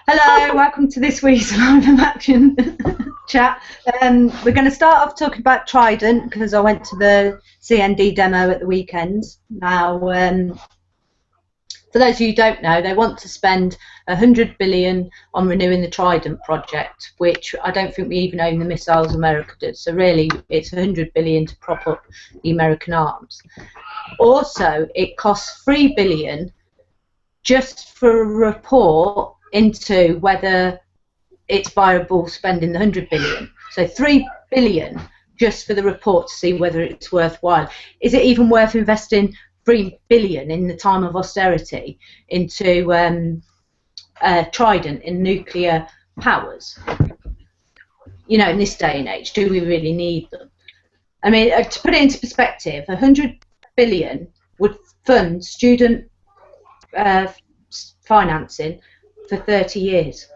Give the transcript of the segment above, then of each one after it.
Hello, welcome to this week's Live in Action chat. We're going to start off talking about Trident because I went to the CND demo at the weekend. Now, for those of you who don't know, they want to spend 100 billion on renewing the Trident project, which I don't think we even own the missiles America does. So really, it's 100 billion to prop up the American arms. Also, it costs 3 billion just for a report into whether it's viable spending the 100 billion. So 3 billion just for the report to see whether it's worthwhile. Is it even worth investing 3 billion in the time of austerity into Trident in nuclear powers? You know, in this day and age, do we really need them? I mean, to put it into perspective, 100 billion would fund student financing for 30 years.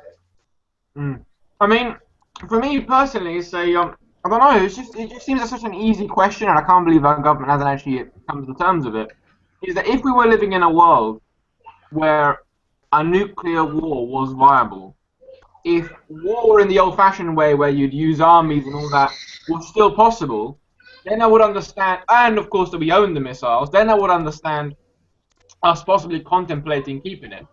I mean, for me personally, it's I don't know. It just seems like such an easy question, and I can't believe our government hasn't actually come to terms with it. Is that if we were living in a world where a nuclear war was viable, if war in the old-fashioned way, where you'd use armies and all that, was still possible, then I would understand. And of course, that we own the missiles. Then I would understand us possibly contemplating keeping it.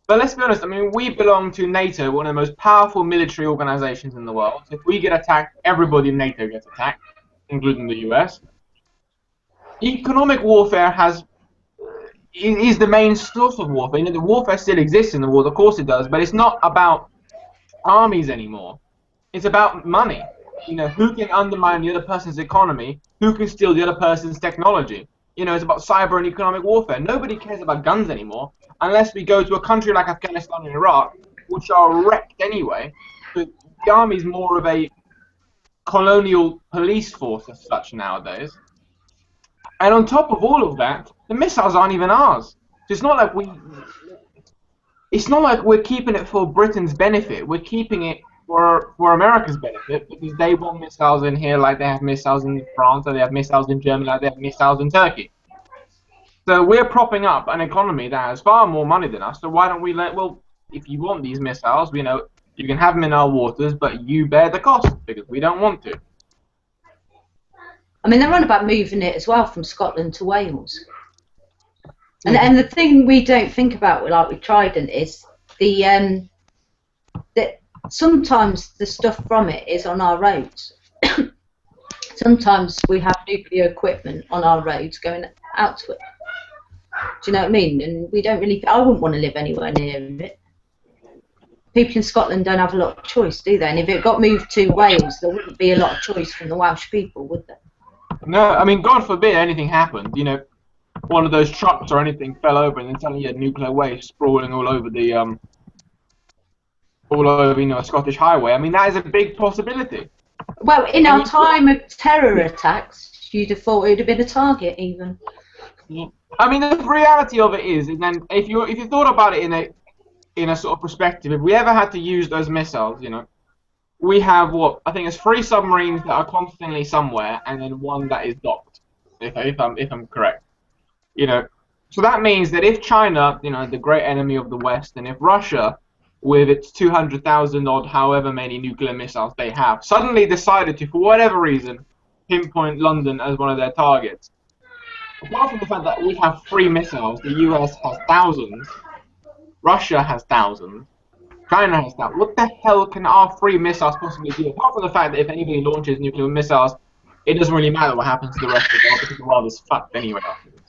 But let's be honest, I mean, we belong to NATO, one of the most powerful military organizations in the world. If we get attacked, everybody in NATO gets attacked, including the US. Economic warfare is the main source of warfare. You know, the warfare still exists in the world, of course it does, but it's not about armies anymore. It's about money. You know, who can undermine the other person's economy, who can steal the other person's technology. You know, it's about cyber and economic warfare. Nobody cares about guns anymore, unless we go to a country like Afghanistan and Iraq, which are wrecked anyway. But the army's more of a colonial police force as such nowadays. And on top of all of that, the missiles aren't even ours. So it's not like we're keeping it for Britain's benefit. We're keeping it for America's benefit because they want missiles in here like they have missiles in France, or they have missiles in Germany like they have missiles in Turkey. So we're propping up an economy that has far more money than us, so why don't we well, if you want these missiles, you know, you can have them in our waters, but you bear the cost, because we don't want to. I mean, they're on about moving it as well from Scotland to Wales. And the thing we don't think about, like with Trident, is that sometimes the stuff from it is on our roads. Sometimes we have nuclear equipment on our roads going out to it. Do you know what I mean? And we don't really. I wouldn't want to live anywhere near it. People in Scotland don't have a lot of choice, do they? And if it got moved to Wales, there wouldn't be a lot of choice from the Welsh people, would there? No, I mean, God forbid anything happened. You know, one of those trucks or anything fell over, and then suddenly you had nuclear waste sprawling all over the you know, a Scottish highway. I mean, that is a big possibility. Well, in our time of terror attacks, you'd have thought it would have been a target, even. I mean, the reality of it is, and then if you thought about it in a sort of perspective, if we ever had to use those missiles, you know, we have what I think is 3 submarines that are constantly somewhere, and then 1 that is docked. If I'm correct, you know, so that means that if China, you know, the great enemy of the West, and if Russia, with its 200,000 odd, however many nuclear missiles they have, suddenly decided to, for whatever reason, pinpoint London as one of their targets. Apart from the fact that we have 3 missiles, the US has thousands, Russia has thousands, China has thousands. What the hell can our 3 missiles possibly do? Apart from the fact that if anybody launches nuclear missiles, it doesn't really matter what happens to the rest of the world because the world is fucked anyway afterwards.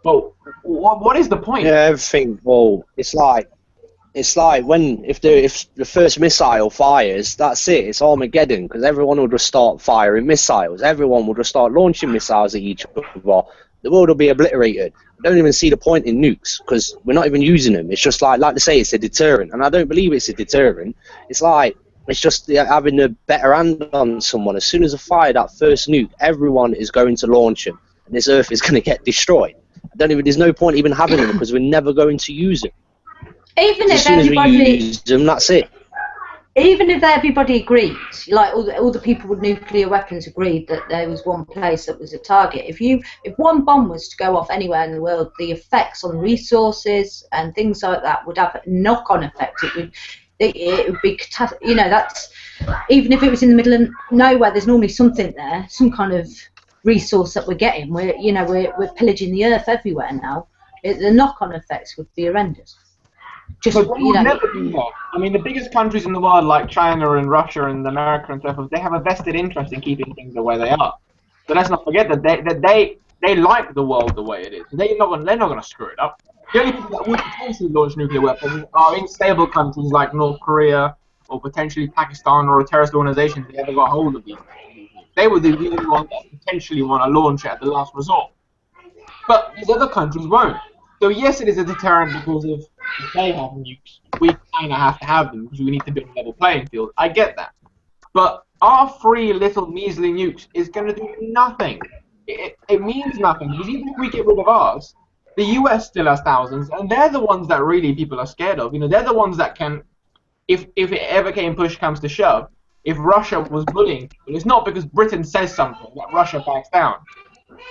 But what is the point? Yeah, everything. Well, it's like when if the first missile fires, that's it. It's Armageddon, because everyone will just start firing missiles. Everyone will just start launching missiles at each other. The world will be obliterated. I don't even see the point in nukes, because we're not even using them. It's just like they say, it's a deterrent, and I don't believe it's a deterrent. It's like it's just having a better hand on someone. As soon as they fire that first nuke, everyone is going to launch them, and this Earth is going to get destroyed. There's no point even having them, because we're never going to use them. Even as if soon everybody, as we use them, that's it. even if everybody agreed, like all the people with nuclear weapons agreed that there was one place that was a target, if one bomb was to go off anywhere in the world, the effects on resources and things like that would have a knock-on effect. It would be, you know, that's, even if it was in the middle of nowhere, there's normally something there, some kind of resource that we're getting. We're pillaging the earth everywhere now. The knock-on effects would be horrendous. But they would never do that. I mean, the biggest countries in the world, like China and Russia and America and so forth, they have a vested interest in keeping things the way they are. So let's not forget that they like the world the way it is. They're not going to screw it up. The only people that would potentially launch nuclear weapons are unstable countries like North Korea or potentially Pakistan or a terrorist organization if they ever got hold of these. They would be the only ones that potentially want to launch it at the last resort. But these other countries won't. So yes, it is a deterrent because if they have nukes, we kind of have to have them because we need to build a level playing field. I get that. But our free little measly nukes is going to do nothing. It means nothing because even if we get rid of ours, the US still has thousands, and they're the ones that really people are scared of. You know, they're the ones that can, if it ever push comes to shove, if Russia was bullying people, it's not because Britain says something that Russia backs down.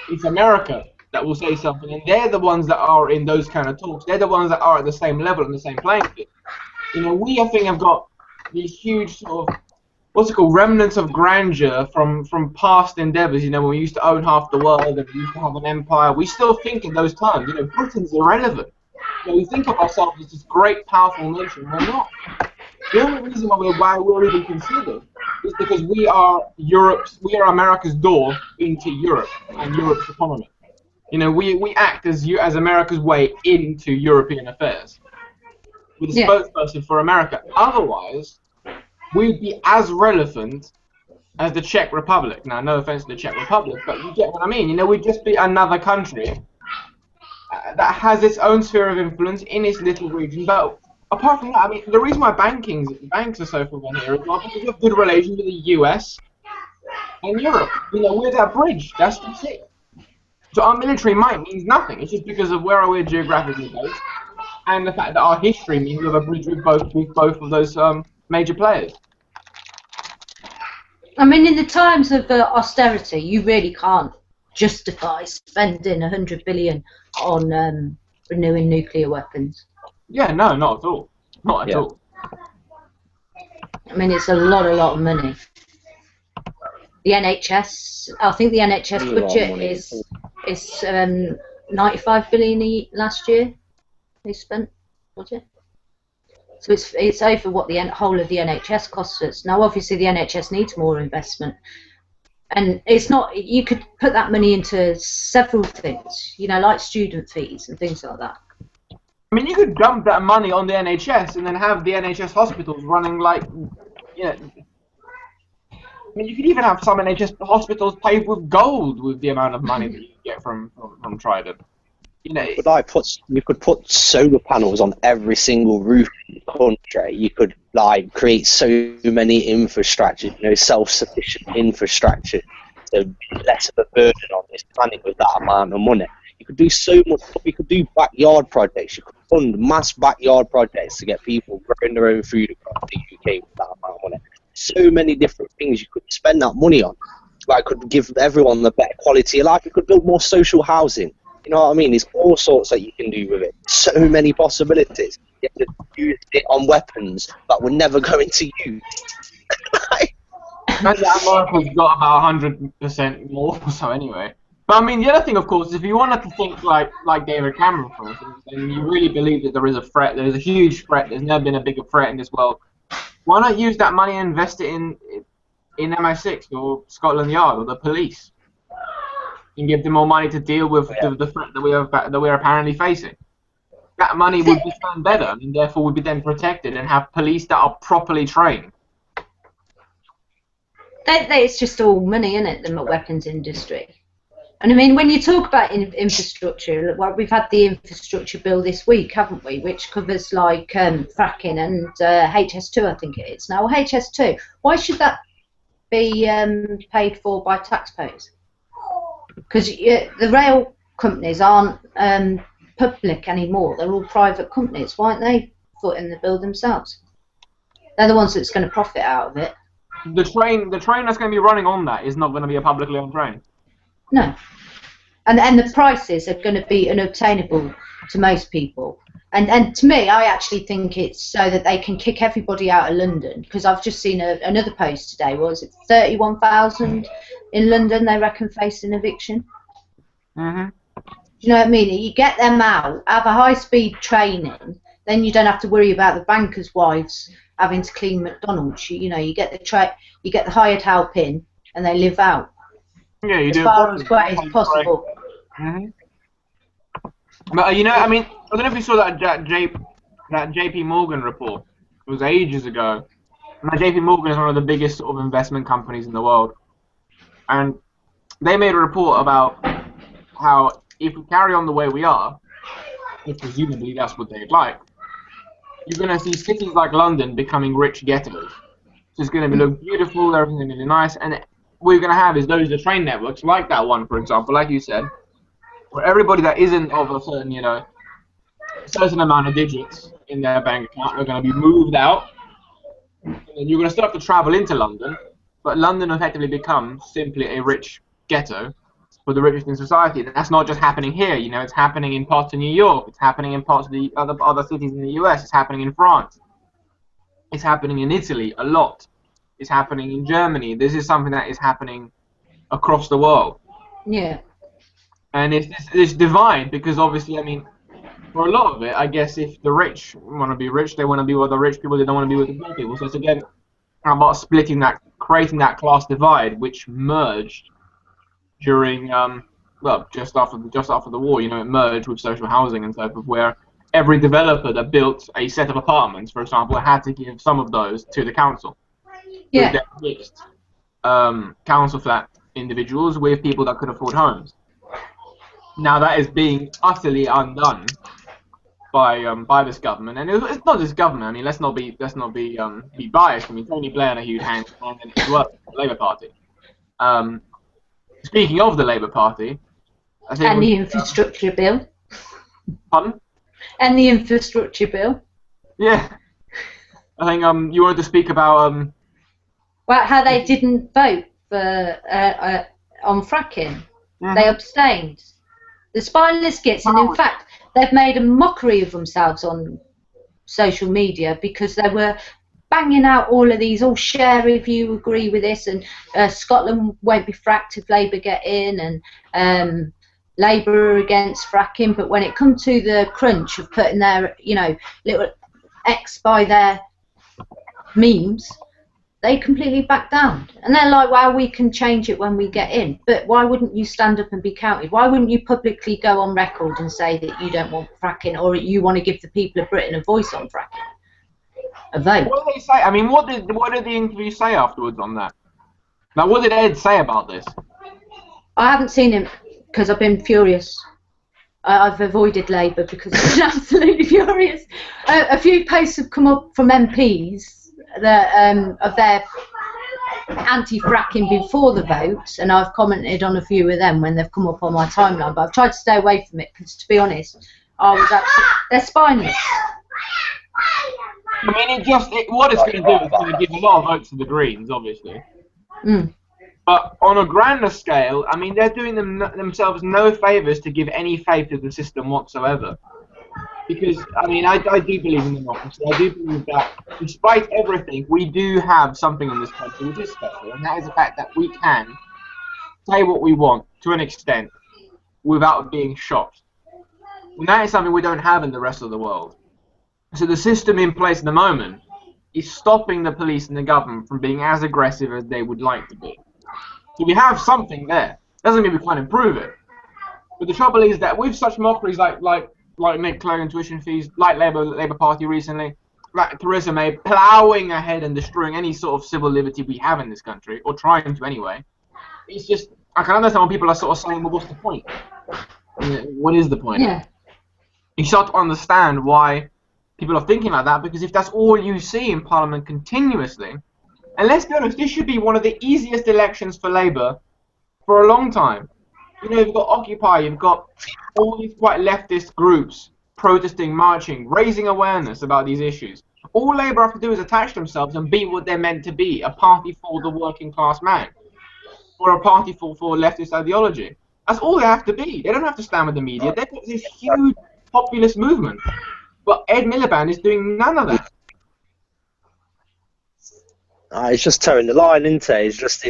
It's America that will say something, and they're the ones that are in those kind of talks. They're the ones that are at the same level and the same playing field. You know, we, I think, have got these huge sort of, what's it called, remnants of grandeur from past endeavours. You know, when we used to own half the world and we used to have an empire, we still think in those terms. You know, Britain's irrelevant. You know, we think of ourselves as this great, powerful nation. We're not. The only reason why we're even considered is because we are America's door into Europe and Europe's economy. You know, we act as America's way into European affairs. We're the spokesperson for America. Otherwise, we'd be as relevant as the Czech Republic. Now, no offense to the Czech Republic, but you get what I mean. You know, we'd just be another country that has its own sphere of influence in its little region. But apart from that, I mean, the reason why banks are so frequent here is well because we have good relations with the US and Europe. You know, we're that bridge. That's it. So our military might means nothing. It's just because of where we're geographically based, and the fact that our history means we have a bridge with both of those major players. I mean, in the times of austerity, you really can't justify spending 100 billion on renewing nuclear weapons. Yeah, no, not at all. Not at all. I mean, it's a lot of money. The NHS, I think the NHS budget is 95 billion last year they spent, was it? So it's over what the whole of the NHS costs us. Now, obviously, the NHS needs more investment, and it's not. You could put that money into several things, you know, like student fees and things like that. I mean, you could dump that money on the NHS and then have the NHS hospitals running like, you know. I mean, you could even have some NHS hospitals paved with gold with the amount of money that you get from Trident. You know, you could put solar panels on every single roof in the country. You could like create so many infrastructure, you know, self-sufficient infrastructure, so less of a burden on this planet with that amount of money. You could do so much. You could do backyard projects. You could fund mass backyard projects to get people growing their own food across the UK with that amount of money. So many different things you could spend that money on. Like, could give everyone the better quality of life. You could build more social housing. You know what I mean? There's all sorts that you can do with it. So many possibilities. You have to use it on weapons that we're never going to use. And America's got about 100% more, so anyway. But I mean, the other thing, of course, if you wanted to think like David Cameron, for instance, and you really believe that there is a threat, there's a huge threat, there's never been a bigger threat in this world, why not use that money and invest it in MI6 or Scotland Yard or the police? And give them more money to deal with the threat that we are apparently facing. That money would be spent better, and therefore would be then protected and have police that are properly trained. It's just all money, isn't it? The weapons industry. And I mean, when you talk about infrastructure, well, we've had the infrastructure bill this week, haven't we? Which covers like fracking and HS2, I think it is now. HS2. Why should that be paid for by taxpayers? Because the rail companies aren't public anymore; they're all private companies. Why aren't they footing the bill themselves? They're the ones that's going to profit out of it. The train that's going to be running on that is not going to be a publicly owned train. No. And the prices are going to be unobtainable to most people. And to me, I actually think it's so that they can kick everybody out of London, because I've just seen another post today. What was it, 31,000 in London they reckon facing eviction? Mm-hmm. Do you know what I mean? You get them out, have a high-speed train in, then you don't have to worry about the bankers' wives having to clean McDonald's. You know, you get the hired help in, and they live out. Yeah, you as do far as great as possible. Mm-hmm. But you know, I mean, I don't know if you saw that JP Morgan report. It was ages ago. Now, JP Morgan is one of the biggest sort of investment companies in the world, and they made a report about how if we carry on the way we are, if presumably that's what they'd like, you're going to see cities like London becoming rich ghettos. So it's going to look beautiful, everything's going to be nice, and what you're going to have is those are train networks like that one, for example, like you said, where everybody that isn't of a certain, you know, certain amount of digits in their bank account are going to be moved out, and then you're going to still have to travel into London, but London effectively becomes simply a rich ghetto for the richest in society. And that's not just happening here, you know, it's happening in parts of New York, it's happening in parts of the other cities in the US, it's happening in France, it's happening in Italy a lot, it's happening in Germany. This is something that is happening across the world. Yeah. And it's this divide, because obviously, I mean, for a lot of it, I guess if the rich want to be rich, they want to be with the rich people, they don't want to be with the poor people. So it's again about splitting that, creating that class divide, which merged during, well, just after the war. You know, it merged with social housing and so forth, where every developer that built a set of apartments, for example, had to give some of those to the council. Yeah. They mixed council flat individuals with people that could afford homes. Now that is being utterly undone by this government, and it's not this government. I mean, let's not be biased. I mean, Tony Blair and a huge hand in as well, the Labour Party. Speaking of the Labour Party, I think and the infrastructure bill. Pardon? And the infrastructure bill. Yeah, I think you wanted to speak about well, how they didn't vote for on fracking. Mm-hmm. They abstained. The spineless gits, and in fact, they've made a mockery of themselves on social media because they were banging out all of these, share if you agree with this, and Scotland won't be fracked if Labour get in, and Labour are against fracking. But when it comes to the crunch of putting their, you know, little X by their memes, they completely back down. And they're like, well, we can change it when we get in. But why wouldn't you stand up and be counted? Why wouldn't you publicly go on record and say that you don't want fracking, or you want to give the people of Britain a voice on fracking? A vote. What did they say? I mean, what did the interview say afterwards on that? Now, what did Ed say about this? I haven't seen him because I've been furious. I've avoided Labour because I've been absolutely furious. A few posts have come up from MPs that of their anti-fracking before the vote, and I've commented on a few of them when they've come up on my timeline, but I've tried to stay away from it because, to be honest, they're spineless. I mean, what it's going to do is going to give a lot of votes to the Greens, obviously. Mm. But on a grander scale, I mean, they're doing themselves no favours to give any faith to the system whatsoever. Because, I mean, I do believe in democracy. I do believe that, despite everything, we do have something in this country which is special, and that is the fact that we can say what we want, to an extent, without being shot. And that is something we don't have in the rest of the world. So the system in place at the moment is stopping the police and the government from being as aggressive as they would like to be. So we have something there. Doesn't mean we can't improve it. But the trouble is that with such mockeries like Nick Clegg and tuition fees, like Labour Party recently, like Theresa May ploughing ahead and destroying any sort of civil liberty we have in this country, or trying to anyway, it's just, I can understand when people are sort of saying, well, what's the point? What is the point? Yeah. You start to understand why people are thinking like that, because if that's all you see in Parliament continuously, and let's be honest, this should be one of the easiest elections for Labour for a long time. You know, you've got Occupy, you've got all these quite leftist groups protesting, marching, raising awareness about these issues. All Labour have to do is attach themselves and be what they're meant to be, a party for the working class man, or a party for leftist ideology. That's all they have to be. They don't have to stand with the media. They've got this huge populist movement. But Ed Miliband is doing none of that. He's just towing the line, isn't he? He's just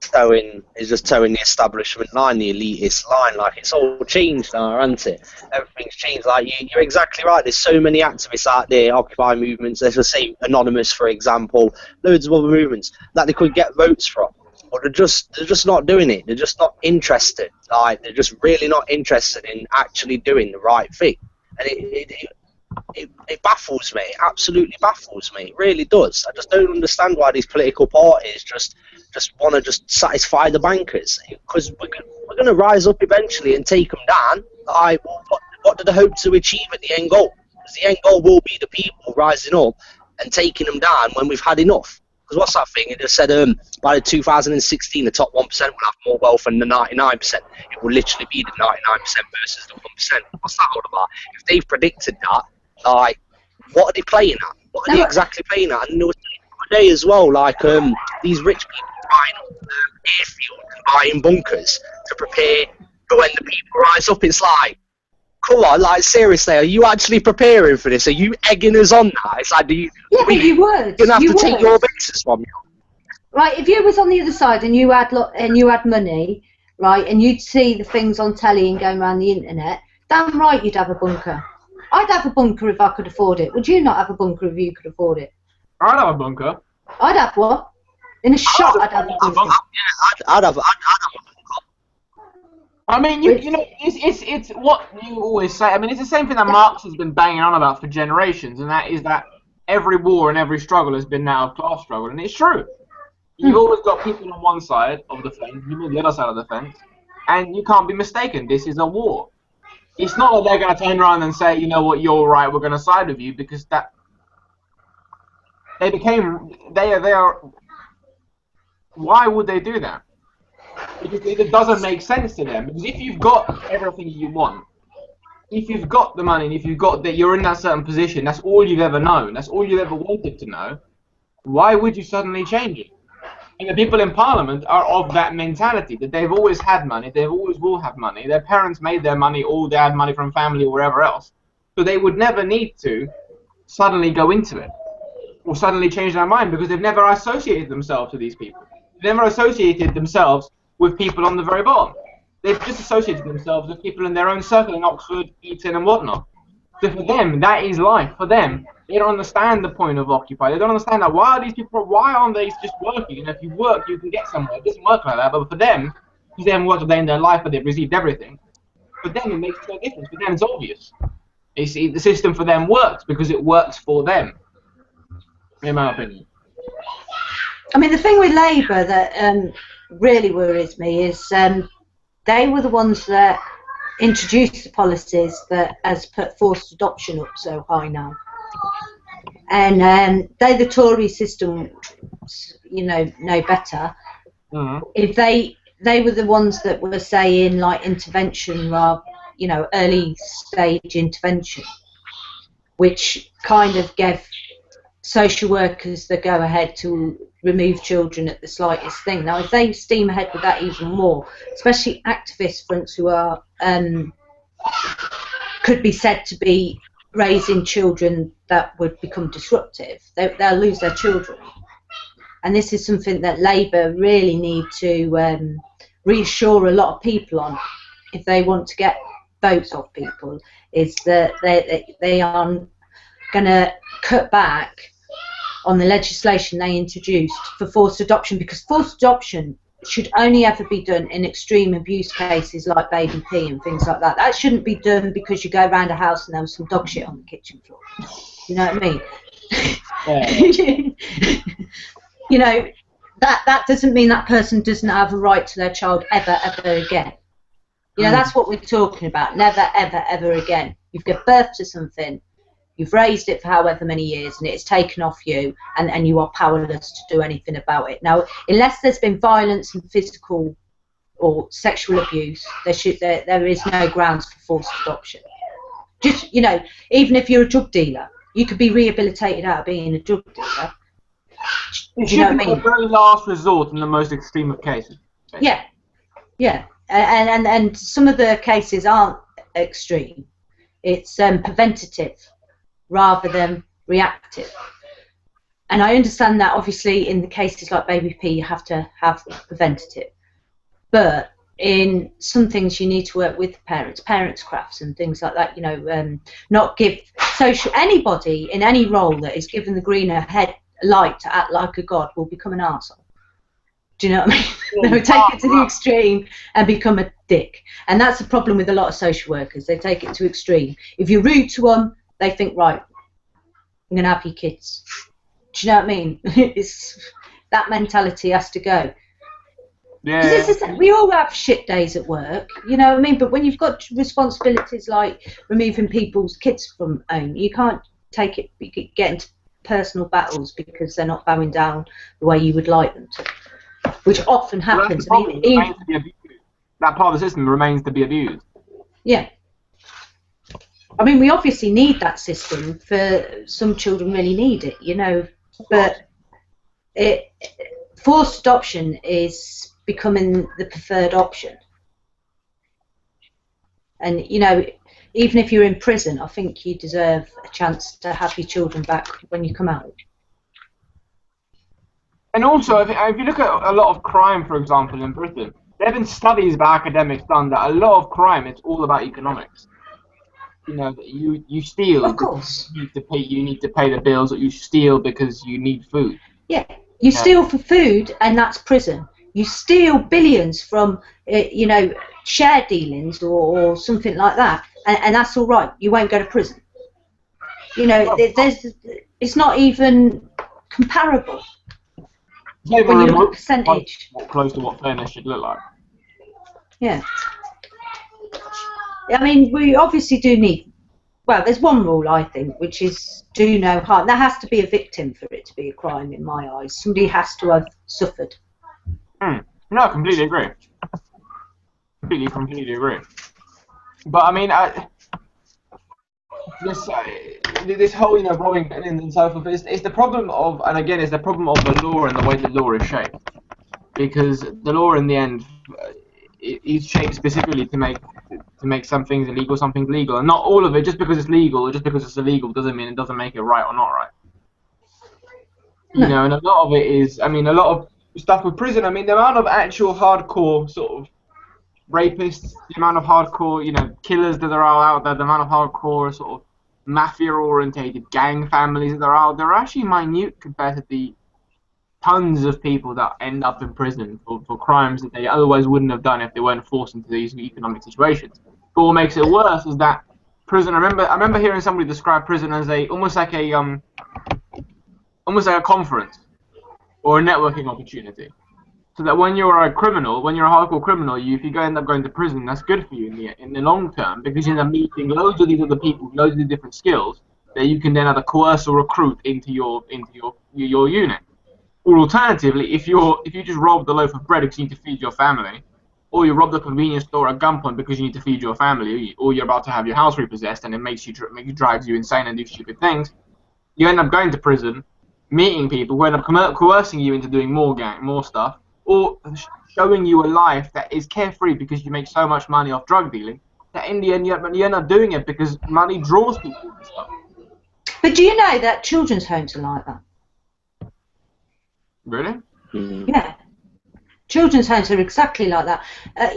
towing the establishment line, the elitist line. Like, it's all changed now, hasn't it? Everything's changed. Like, you're exactly right. There's so many activists out there, Occupy movements. Let's just say Anonymous, for example. Loads of other movements that they could get votes from. But they're just not doing it. They're just not interested. Like, they're just really not interested in actually doing the right thing. And it baffles me. It absolutely baffles me. It really does. I just don't understand why these political parties just want to just satisfy the bankers. Because we're going to rise up eventually and take them down. Like, what do they hope to achieve at the end goal? Because the end goal will be the people rising up and taking them down when we've had enough. Because what's that thing? It just said by 2016, the top 1% will have more wealth than the 99%. It will literally be the 99% versus the 1%. What's that all about? If they've predicted that, like, what are they playing at? What are they exactly playing at? And there was a day as well, like, these rich people buying airfields and buying bunkers to prepare for when the people rise up. It's like, come on, like, seriously, are you actually preparing for this? Are you egging us on that? It's like, you would. You're going to have to take your bases from you. Right, if you was on the other side and you had money, right, and you'd see the things on telly and going around the internet, damn right you'd have a bunker. I'd have a bunker if I could afford it. Would you not have a bunker if you could afford it? I'd have a bunker. I'd have one. In a shot, I'd have a bunker. Yeah, I'd have a bunker. I mean, you know, it's what you always say. I mean, it's the same thing that Marx has been banging on about for generations, and that is that every war and every struggle has been now a class struggle, and it's true. You've always got people on one side of the fence, people on the other side of the fence, and you can't be mistaken. This is a war. It's not that they're going to turn around and say, you know what, you're right, we're going to side with you, because that they are. Why would they do that? Because it doesn't make sense to them. Because if you've got everything you want, if you've got the money, and if you've got that, you're in that certain position, that's all you've ever known, that's all you've ever wanted to know, why would you suddenly change it? And the people in Parliament are of that mentality, that they've always had money, they always will have money, their parents made their money, or they had money from family or wherever else, so they would never need to suddenly go into it, or suddenly change their mind, because they've never associated themselves with these people. They've never associated themselves with people on the very bottom. They've just associated themselves with people in their own circle in Oxford, Eton and whatnot. So for them, that is life. For them, they don't understand the point of Occupy. They don't understand that. Why aren't they just working? And if you work, you can get somewhere. It doesn't work like that. But for them, because they haven't worked a day in their life, but they've received everything, for them it makes no difference. For them it's obvious. The system for them works because it works for them, in my opinion. I mean, the thing with Labour that really worries me is they were the ones that introduced the policies that has put forced adoption up so high now. And the Tory system, you know better. Mm-hmm. If they were the ones that were saying, like, intervention, rather, you know, early stage intervention, which kind of gave social workers the go ahead to remove children at the slightest thing. Now, if they steam ahead with that even more, especially activist fronts who are could be said to be raising children that would become disruptive, they'll lose their children. And this is something that Labour really need to reassure a lot of people on, if they want to get votes off people, is that they are going to cut back on the legislation they introduced for forced adoption, because forced adoption should only ever be done in extreme abuse cases like baby pee and things like that. That shouldn't be done because you go around a house and there was some dog shit on the kitchen floor. You know what I mean? Yeah. You know, that doesn't mean that person doesn't have a right to their child ever again. You know, that's what we're talking about. Never, ever again. You've given birth to something, you've raised it for however many years, and it's taken off you, and you are powerless to do anything about it. Now, unless there's been violence and physical or sexual abuse, there is no grounds for forced adoption. Just, you know, even if you're a drug dealer, You could be rehabilitated out of being a drug dealer. It should be the very last resort in the most extreme of cases. Basically. Yeah, yeah, and some of the cases aren't extreme. It's preventative rather than reactive. And I understand that obviously in the cases like Baby P you have to have preventative, but in some things you need to work with parents crafts and things like that, you know, not give anybody in any role that is given the greener light to act like a god will become an arsehole. Do you know what I mean? They would take it to the extreme and become a dick. And that's the problem with a lot of social workers. They take it to extreme. If you're rude to them, they think, right, I'm going to have your kids. Do you know what I mean? That mentality has to go. Yeah. We all have shit days at work, you know what I mean? But when you've got responsibilities like removing people's kids from home, you can't get into personal battles because they're not bowing down the way you would like them to, which often happens. That part of the system remains to be abused. Yeah. I mean, we obviously need that system. For some children really need it, you know, but forced adoption is becoming the preferred option. And, you know, even if you're in prison, I think you deserve a chance to have your children back when you come out. And also, if you look at a lot of crime, for example, in Britain, there have been studies by academics done that a lot of crime, it's all about economics. You know, you steal. Of course. You need to pay the bills, or you steal because you need food. Yeah, you steal for food, and that's prison. You steal billions from, you know, share dealings or something like that, and that's all right. You won't go to prison. You know, it's not even comparable. Yeah, when you look at percentage. Close to what fairness should look like. Yeah. I mean, we obviously do need. Well, there's one rule I think, which is do no harm. There has to be a victim for it to be a crime, in my eyes. Somebody has to have suffered. No, I completely agree. Completely agree. But I mean, this whole, you know, robbing and so forth is the problem of, and again, it's the problem of the law and the way the law is shaped. Because the law, in the end, is shaped specifically to make some things illegal, some things legal, and not all of it. Just because it's legal or just because it's illegal doesn't mean it doesn't make it right or not right. You know, and a lot of it is, I mean, a lot of stuff with prison. I mean, the amount of actual hardcore sort of rapists, the amount of hardcore, you know, killers that are out there, the amount of hardcore sort of mafia-orientated gang families that are out there are actually minute compared to the tons of people that end up in prison for crimes that they otherwise wouldn't have done if they weren't forced into these economic situations. But what makes it worse is that prison. I remember hearing somebody describe prison as almost like a conference or a networking opportunity. So that when you're a criminal, when you're a hardcore criminal, if you end up going to prison, that's good for you in the long term, because you end up meeting loads of these other people, loads of these different skills that you can then either coerce or recruit into your unit. Or alternatively, if you just robbed a loaf of bread because you need to feed your family, or you robbed a convenience store at gunpoint because you need to feed your family, or you're about to have your house repossessed and it drives you insane and do stupid things, you end up going to prison, meeting people who end up coercing you into doing more stuff, or showing you a life that is carefree because you make so much money off drug dealing that in the end you end up doing it because money draws people and stuff. But do you know that children's homes are like that? Really? Yeah. Children's homes are exactly like that.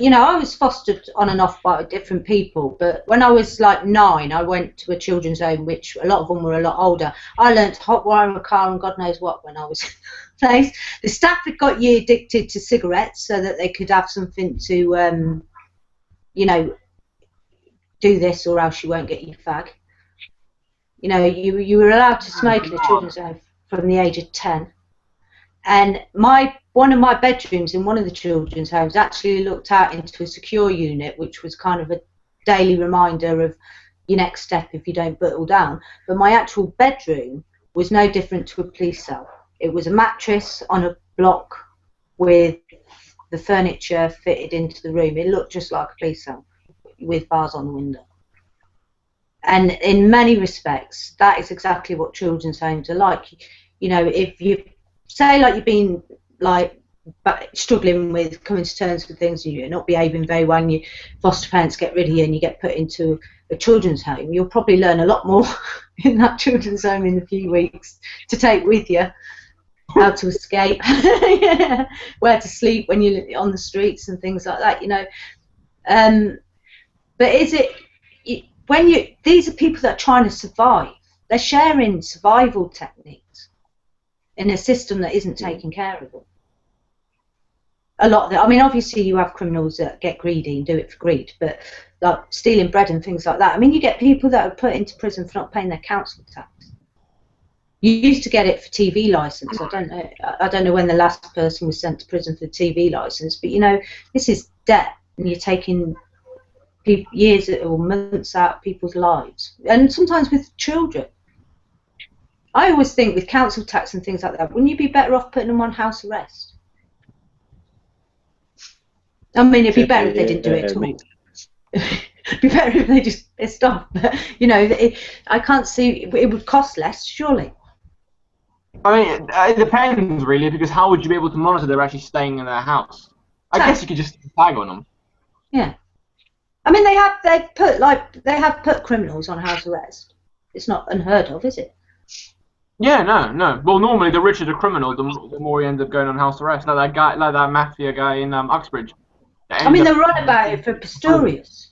You know, I was fostered on and off by different people, but when I was like 9, I went to a children's home, which a lot of them were a lot older. I learned to hotwire a car and God knows what when I was place. The staff had got you addicted to cigarettes so that they could have something to, you know, do this or else you won't get your fag. You know, you were allowed to smoke in a children's home from the age of 10. And one of my bedrooms in one of the children's homes actually looked out into a secure unit, which was kind of a daily reminder of your next step if you don't buckle down. But my actual bedroom was no different to a police cell. It was a mattress on a block with the furniture fitted into the room. It looked just like a police cell with bars on the window. And in many respects, that is exactly what children's homes are like. You know, if you say like you've been like struggling with coming to terms with things, and you're not behaving very well, and your foster parents get rid of you and you get put into a children's home, you'll probably learn a lot more in that children's home in a few weeks to take with you. How to escape, yeah. Where to sleep when you're on the streets and things like that, you know. But is it when these are people that are trying to survive? They're sharing survival techniques in a system that isn't taking care of them. A lot of it. I mean, obviously you have criminals that get greedy and do it for greed, but like stealing bread and things like that. I mean, you get people that are put into prison for not paying their council tax. You used to get it for TV license. I don't know when the last person was sent to prison for TV license, but you know, this is debt, and you're taking years or months out of people's lives, and sometimes with children. I always think with council tax and things like that, wouldn't you be better off putting them on house arrest? I mean, it'd be better if they didn't do it at all. It'd be better if they just pissed off. But you know, I can't see it would cost less, surely. I mean, it depends really, because how would you be able to monitor they're actually staying in their house? I guess you could just tag on them. Yeah, I mean they have put criminals on house arrest. It's not unheard of, is it? Yeah, no. Well, normally the richer the criminal, the more he ends up going on house arrest. Like that guy, like that mafia guy in Uxbridge. I mean, they were on about it for Pistorius.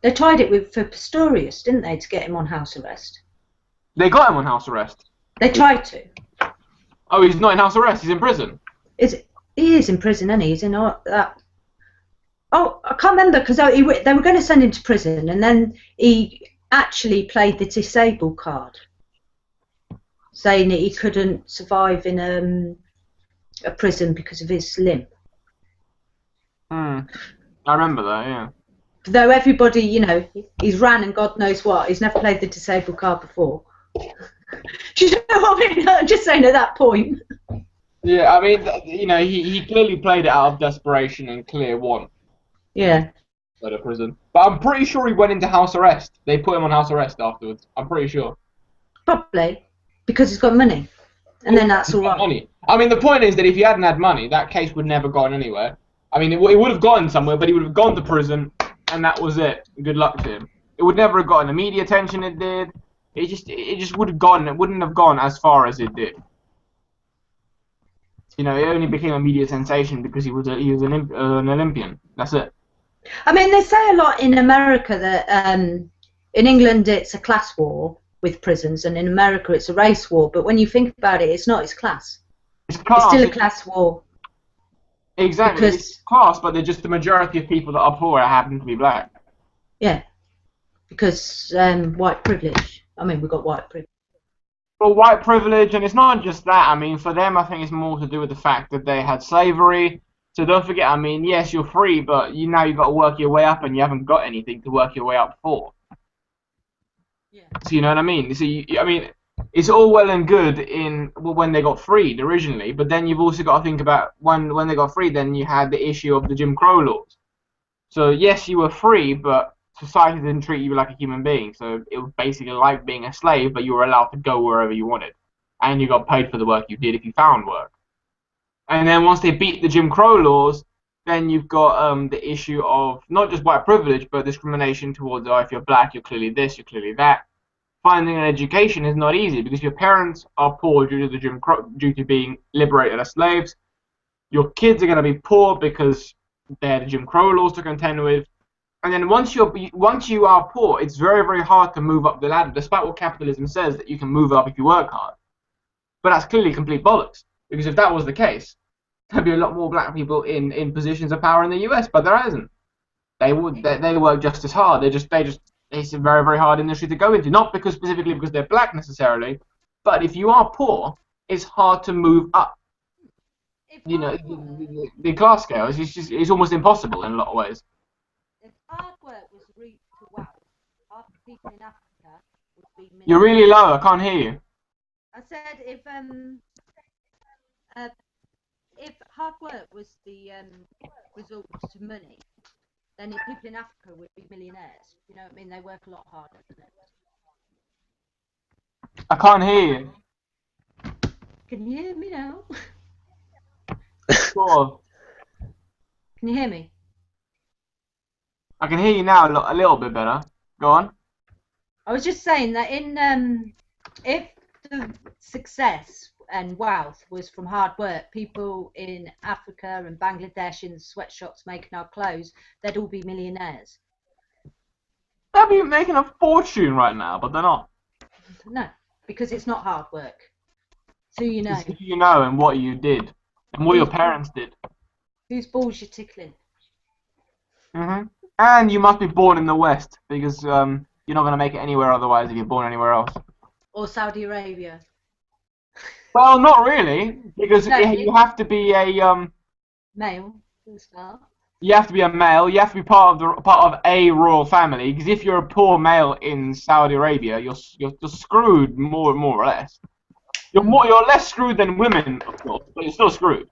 They tried it for Pistorius, didn't they, to get him on house arrest? They got him on house arrest. They tried to. Oh, he's not in house arrest. He's in prison. He is in prison, isn't he? He's in that. Oh, I can't remember because they were going to send him to prison, and then he actually played the disabled card, saying that he couldn't survive in a prison because of his limp. I remember that, yeah. Though everybody, you know, he's ran and God knows what. He's never played the disabled card before. Do you know what I mean? I'm just saying at that point. Yeah, I mean, you know, he clearly played it out of desperation and clear won. Yeah. Out of prison. But I'm pretty sure he went into house arrest. They put him on house arrest afterwards. I'm pretty sure. Probably. Because he's got money. And then that's all right. Money. I mean, the point is that if he hadn't had money, that case would never gone anywhere. I mean, it would have gone somewhere, but he would have gone to prison, and that was it. Good luck to him. It would never have gotten the media attention it did. It just would have gone. It wouldn't have gone as far as it did. You know, it only became a media sensation because he was an Olympian. That's it. I mean, they say a lot in America that in England it's a class war with prisons, and in America it's a race war. But when you think about it, it's not. It's class. It's still a class war. Exactly, it's class, but they're just the majority of people that are poor happen to be black. Yeah, because white privilege. I mean, we've got white privilege. Well, white privilege, and it's not just that. I mean, for them, I think it's more to do with the fact that they had slavery. So don't forget, I mean, yes, you're free, but now you've got to work your way up, and you haven't got anything to work your way up for. Yeah. So you know what I mean? So I mean, it's all well and good when they got freed originally, but then you've also got to think about when they got freed, then you had the issue of the Jim Crow laws. So yes, you were free, but society didn't treat you like a human being. So it was basically like being a slave, but you were allowed to go wherever you wanted, and you got paid for the work you did if you found work. And then once they beat the Jim Crow laws, then you've got the issue of not just white privilege, but discrimination towards, if you're black, you're clearly this, you're clearly that. Finding an education is not easy because your parents are poor due to being liberated as slaves. Your kids are going to be poor because they're the Jim Crow laws to contend with. And then once you are poor, it's very, very hard to move up the ladder, despite what capitalism says that you can move up if you work hard. But that's clearly complete bollocks, because if that was the case, there'd be a lot more black people in positions of power in the US, but there isn't. They work just as hard. It's a very, very hard industry to go into. Not specifically because they're black necessarily, but if you are poor, it's hard to move up. You know, the class scale it's almost impossible in a lot of ways. If hard work was the route to wealth, half the people in Africa would be millionaires. You're really low. I can't hear you. I said if hard work was the result to money, then people in Africa would be millionaires. You know what I mean? They work a lot harder than it. I can't hear you. Can you hear me now? Sort of. Can you hear me? I can hear you now a little bit better. Go on. I was just saying that if the success and wealth was from hard work, people in Africa and Bangladesh in the sweatshops making our clothes, they'd all be millionaires. They'll be making a fortune right now, but they're not. No, because it's not hard work. So you know. It's who you know and what you did and what your parents did. Whose balls you're tickling. And you must be born in the West because you're not going to make it anywhere otherwise if you're born anywhere else. Or Saudi Arabia. Well, not really, because you have to be a male for a start. You have to be a male. You have to be part of a royal family. Because if you're a poor male in Saudi Arabia, you're screwed more or less. You're less screwed than women, of course, but you're still screwed.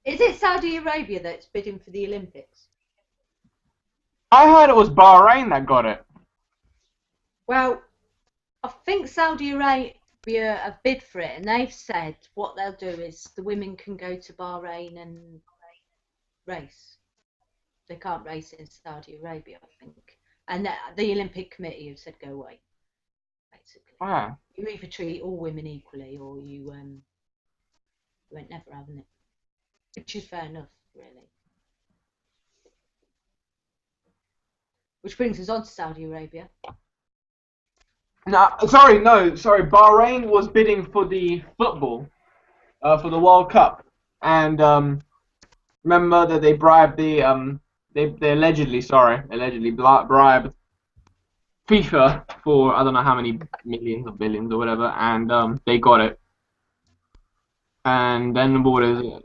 Is it Saudi Arabia that's bidding for the Olympics? I heard it was Bahrain that got it. Well, I think Saudi Arabia have bid for it, and they've said what they'll do is the women can go to Bahrain and race. They can't race in Saudi Arabia, I think. And the Olympic Committee have said go away, basically. Yeah. You either treat all women equally, or you ain't never having it. Which is fair enough, really. Which brings us on to Saudi Arabia. Sorry. Bahrain was bidding for the football, for the World Cup, and remember that they bribed they allegedly bribed FIFA for I don't know how many millions or billions or whatever, and they got it. And then what is it?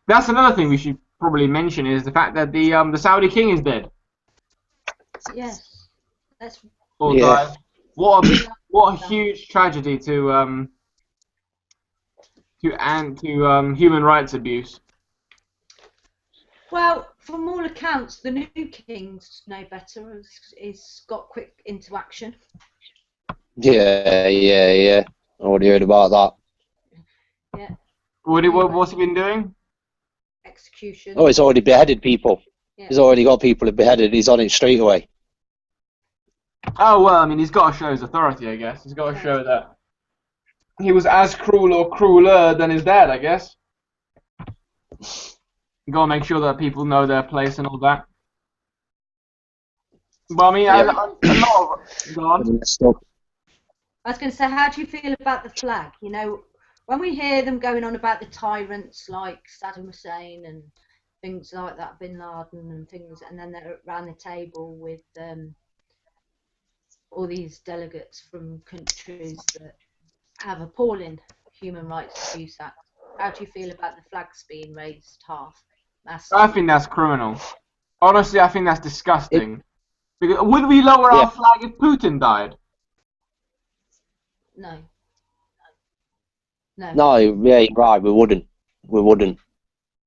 That's another thing we should probably mention is the fact that the Saudi king is dead. Yes, that's. Poor guy. What a huge tragedy to human rights abuse. Well, from all accounts, the new king's no better. He's got quick into action. Yeah. I already heard about that. Yeah. What's he been doing? Execution. Oh, he's already beheaded people. Yeah. He's already got people beheaded. He's on it straight away. Oh, well, I mean, he's got to show his authority, I guess. He's got to show that he was as cruel or crueler than his dad, I guess. You got to make sure that people know their place and all that. But, I mean, a lot of... Go on. I was going to say, how do you feel about the flag? You know, when we hear them going on about the tyrants like Saddam Hussein and things like that, Bin Laden and things, and then they're around the table with all these delegates from countries that have appalling human rights abuse acts. How do you feel about the flags being raised half? I think that's criminal. Honestly, I think that's disgusting. Because would we lower our flag if Putin died? No. No, yeah, you're right. We wouldn't.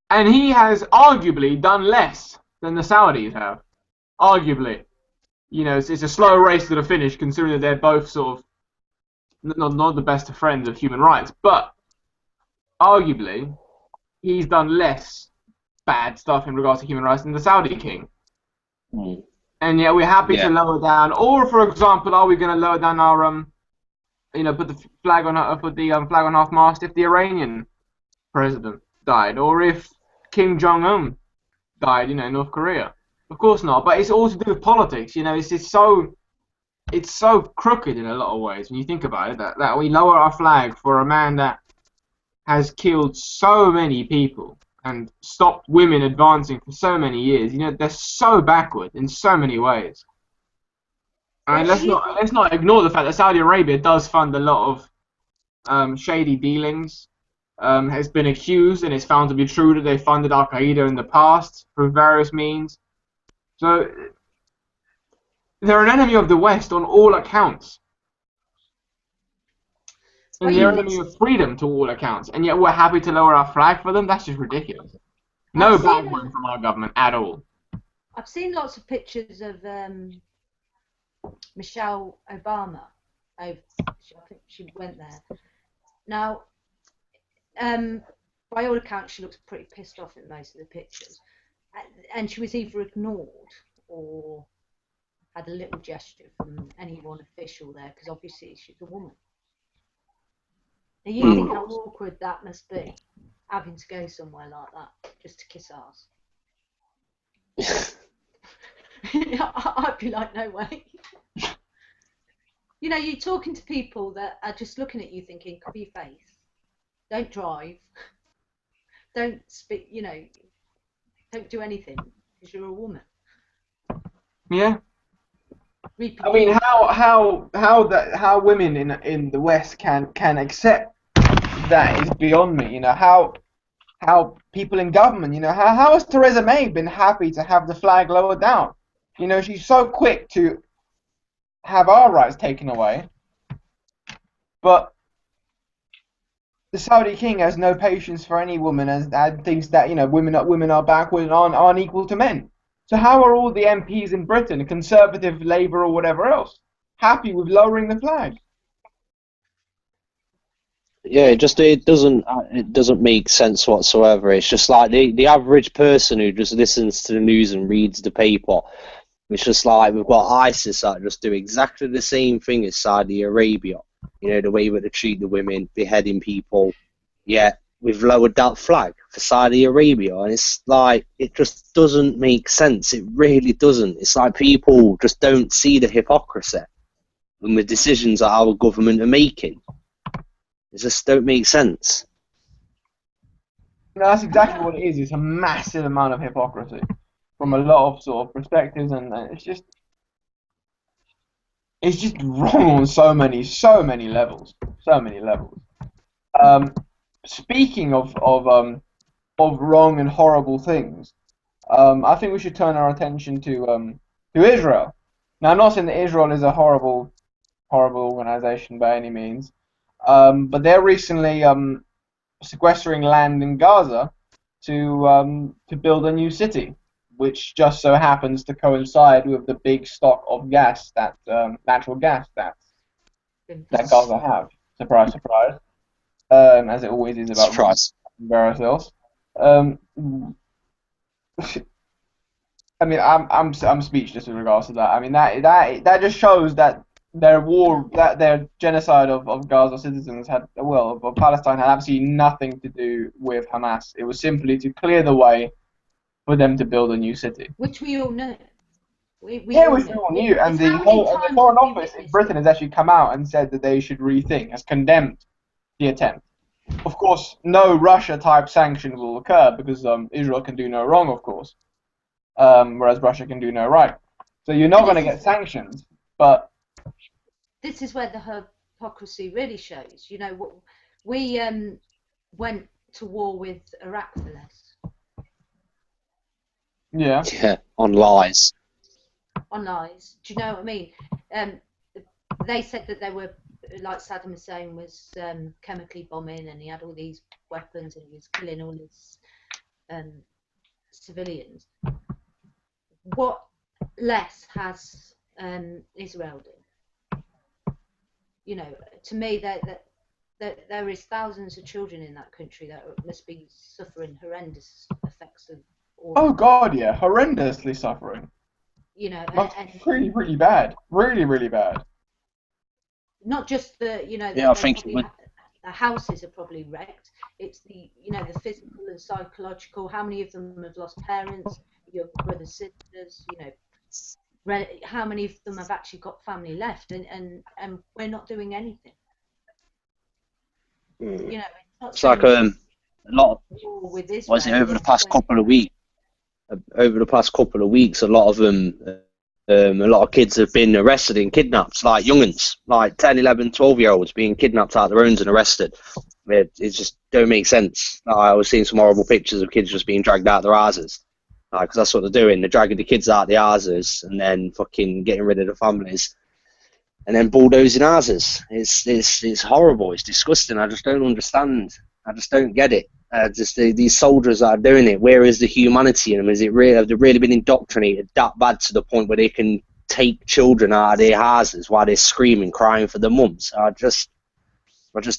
And he has arguably done less than the Saudis have. Arguably. You know, it's a slow race to the finish, considering that they're both sort of not the best of friends of human rights. But arguably, he's done less bad stuff in regards to human rights than the Saudi king. Mm. And yet we're happy to lower down. Or, for example, are we going to lower down our put the flag on flag on half-mast if the Iranian president died, or if Kim Jong-un died, in North Korea? Of course not. But it's all to do with politics. It's so crooked in a lot of ways when you think about it. That we lower our flag for a man that has killed so many people and stopped women advancing for so many years. They're so backward in so many ways. And let's not ignore the fact that Saudi Arabia does fund a lot of shady dealings. Has been accused, and it's found to be true that they funded Al Qaeda in the past through various means. So they're an enemy of the West on all accounts. And they're enemy of freedom to all accounts, and yet we're happy to lower our flag for them? That's just ridiculous. No backbone from our government at all. I've seen lots of pictures of Michelle Obama. I think she went there. Now, by all accounts, she looks pretty pissed off in most of the pictures. And she was either ignored or had a little gesture from any one official there, because obviously she's a woman. Now, you think how awkward that must be, having to go somewhere like that just to kiss ass? I'd be like, no way. You know, you're talking to people that are just looking at you thinking, cover your face, don't drive, don't speak, you know, don't do anything because you're a woman. Yeah. I mean, how women in the West can accept that is beyond me. You know, how people in government, you know, how has Theresa May been happy to have the flag lowered down? You know, she's so quick to have our rights taken away, but the Saudi king has no patience for any woman and thinks that, you know, women are backward and aren't equal to men. So how are all the MPs in Britain, Conservative, Labour, or whatever else, happy with lowering the flag? Yeah, it doesn't make sense whatsoever. It's just like the average person who just listens to the news and reads the paper. It's just like we've got ISIS that just do exactly the same thing as Saudi Arabia. You know, the way that they treat the women, beheading people. Yeah, we've lowered that flag for Saudi Arabia, and it's like it just doesn't make sense. It really doesn't. It's like people just don't see the hypocrisy in the decisions that our government are making. It just don't make sense. No, that's exactly what it is. It's a massive amount of hypocrisy from a lot of sort of perspectives, and it's just wrong on so many levels. Speaking of wrong and horrible things, I think we should turn our attention to Israel. Now, I'm not saying that Israel is a horrible organization by any means, but they're recently sequestering land in Gaza to build a new city, which just so happens to coincide with the big stock of gas, that natural gas that Gaza have. Surprise, surprise. As it always is about various else. I mean, I'm speechless with regards to that. I mean, that just shows that their genocide of Gaza citizens of Palestine had absolutely nothing to do with Hamas. It was simply to clear the way for them to build a new city. Which we all know. Which we all knew. And the Foreign Office in Britain has actually come out and said that they should rethink, has condemned the attempt. Of course, no Russia-type sanction will occur because Israel can do no wrong, of course, whereas Russia can do no right. So you're not going to get sanctions, but... This is where the hypocrisy really shows. You know, we went to war with Iraq for less. Yeah, on lies. On lies. Do you know what I mean? They said that they were, like Saddam Hussein was chemically bombing, and he had all these weapons, and he was killing all his civilians. What less has Israel done? You know, to me, that there is thousands of children in that country that must be suffering horrendous effects of. Oh God, yeah, horrendously suffering. You know, and really, really bad, really bad. Not just the, you know, I think the houses are probably wrecked. It's the, you know, the physical and psychological. How many of them have lost parents, young brothers, sisters? You know, how many of them have actually got family left? And we're not doing anything. You know, it's like a lot of. Was it over the past couple of weeks? Over the past couple of weeks, a lot of them. A lot of kids have been arrested in kidnaps, like young'uns, like 10, 11, 12-year-olds being kidnapped out of their homes and arrested. It just don't make sense. I was seeing some horrible pictures of kids just being dragged out of their houses, because that's what they're doing. They're dragging the kids out of the houses and then fucking getting rid of the families. and then bulldozing houses. It's horrible. It's disgusting. I just don't understand. I just don't get it. These soldiers that are doing it. Where is the humanity in them? Is it really? Have they really been indoctrinated that bad to the point where they can take children out of their houses while they're screaming, crying for their mums? I just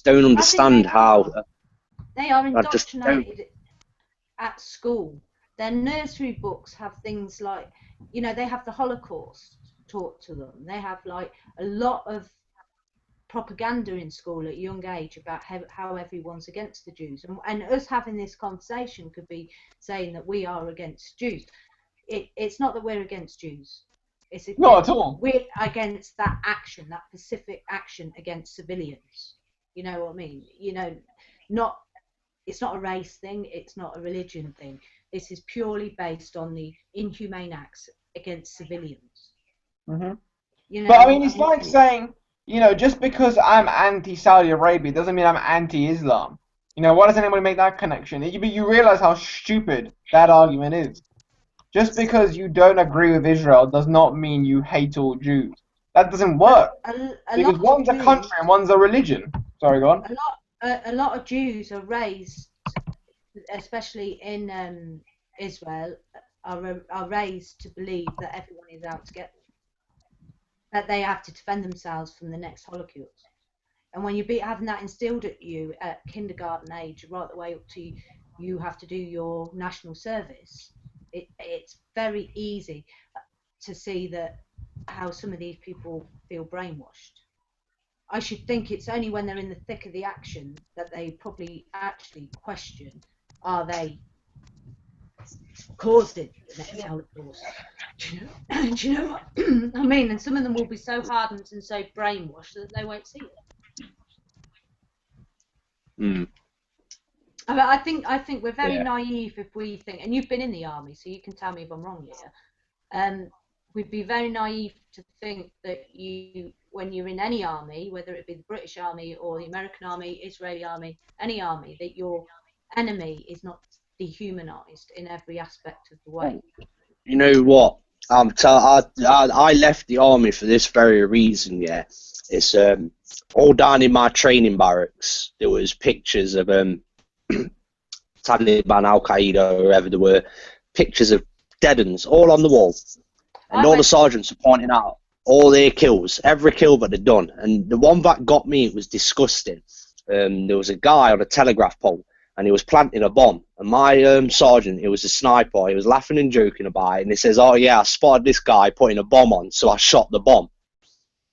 don't understand how. They are I just don't. indoctrinated at school. Their nursery books have things like, you know, they have the Holocaust taught to them. They have like a lot of propaganda in school at a young age about how everyone's against the Jews. And us having this conversation could be saying that we are against Jews. It's not that we're against Jews. It's against, Not at all. We're against that action, that specific action against civilians. You know what I mean? You know, it's not a race thing. It's not a religion thing. This is purely based on the inhumane acts against civilians. Mm-hmm. You know, But I mean, it's like saying, you know, just because I'm anti-Saudi Arabia doesn't mean I'm anti-Islam. You know, why does anyone make that connection? You realize how stupid that argument is. Just because you don't agree with Israel does not mean you hate all Jews. That doesn't work. Because one's a country and one's a religion. Sorry, go on. A lot of Jews are raised, especially in Israel, are raised to believe that everyone is out to get them, that they have to defend themselves from the next Holocaust. And when you having that instilled at you at kindergarten age, right the way up to you have to do your national service, it's very easy to see that how some of these people feel brainwashed. I should think it's only when they're in the thick of the action that they probably actually question, are they causing the next Holocaust? Do you know what I mean? And some of them will be so hardened and so brainwashed that they won't see it. Mm. I think we're very naive if we think, and you've been in the army, so you can tell me if I'm wrong here. We'd be very naive to think that when you're in any army, whether it be the British Army or the American Army, Israeli Army, any army, that your enemy is not dehumanized in every aspect of the way. You know what? I left the army for this very reason. Yeah, it's all down in my training barracks. There was pictures of Taliban, Al Qaeda, whoever there were, pictures of dead uns all on the wall, and all the sergeants are pointing out all their kills, every kill that they'd done. And the one that got me, it was disgusting. There was a guy on a telegraph pole, and he was planting a bomb. And my sergeant, he was a sniper, he was laughing and joking about it, and he says, "Oh yeah, I spotted this guy putting a bomb on, so I shot the bomb."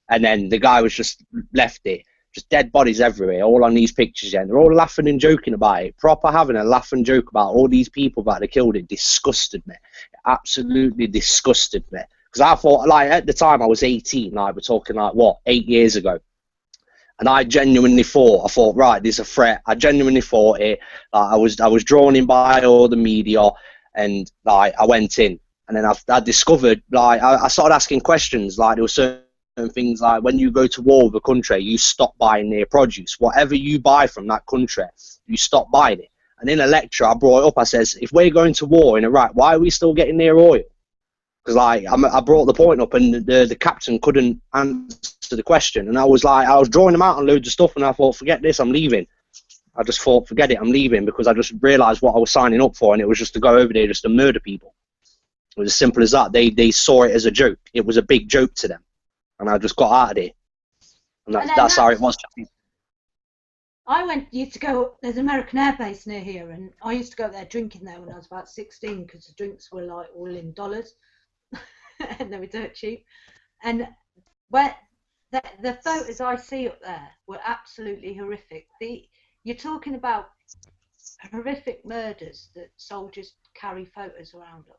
And then the guy was just left there. Just dead bodies everywhere, all on these pictures, and they're all laughing and joking about it. Proper having a laugh and joke about all these people that they killed. It disgusted me. It absolutely disgusted me. Because I thought, like, at the time I was 18, like, we're talking like, what, 8 years ago. And I genuinely thought, right, there's a threat. I genuinely thought it. I was drawn in by all the media, and like, I went in. And then I discovered, like, I started asking questions, like, there were certain things like, when you go to war with a country, you stop buying their produce. Whatever you buy from that country, you stop buying it. And in a lecture, I brought it up. I says, if we're going to war in Iraq, why are we still getting their oil? Because like, I brought the point up, and the captain couldn't answer the question. And I was drawing him out on loads of stuff, and I thought, forget this, I'm leaving. I just thought, forget it, I'm leaving, because I just realised what I was signing up for, and it was just to go over there just to murder people. It was as simple as that. They saw it as a joke. It was a big joke to them. And I just got out of there. And that's how it was. I used to go, there's an American Air Base near here, and I used to go there drinking there when I was about 16, because the drinks were like all in dollars, and they were dirt cheap. And where the photos I see up there were absolutely horrific. You're talking about horrific murders that soldiers carry photos around of.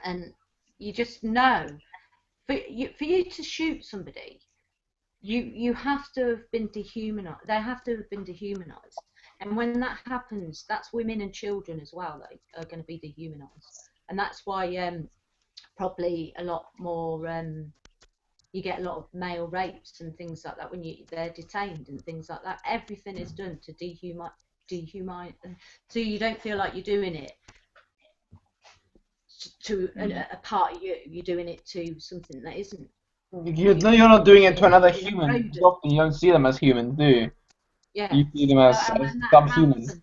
And you just know, for you to shoot somebody, you have to have been dehumanized. They have to have been dehumanized. And when that happens, that's women and children as well that are going to be dehumanized. And that's why probably a lot more, you get a lot of male rapes and things like that when they're detained and things like that. Everything is done to dehumanize, so you don't feel like you're doing it to a part of you. You're doing it to something that isn't. You know you're not doing it to another It's human. rodent. Often you don't see them as humans, do you? Yeah. You see them as When that subhumans. happens,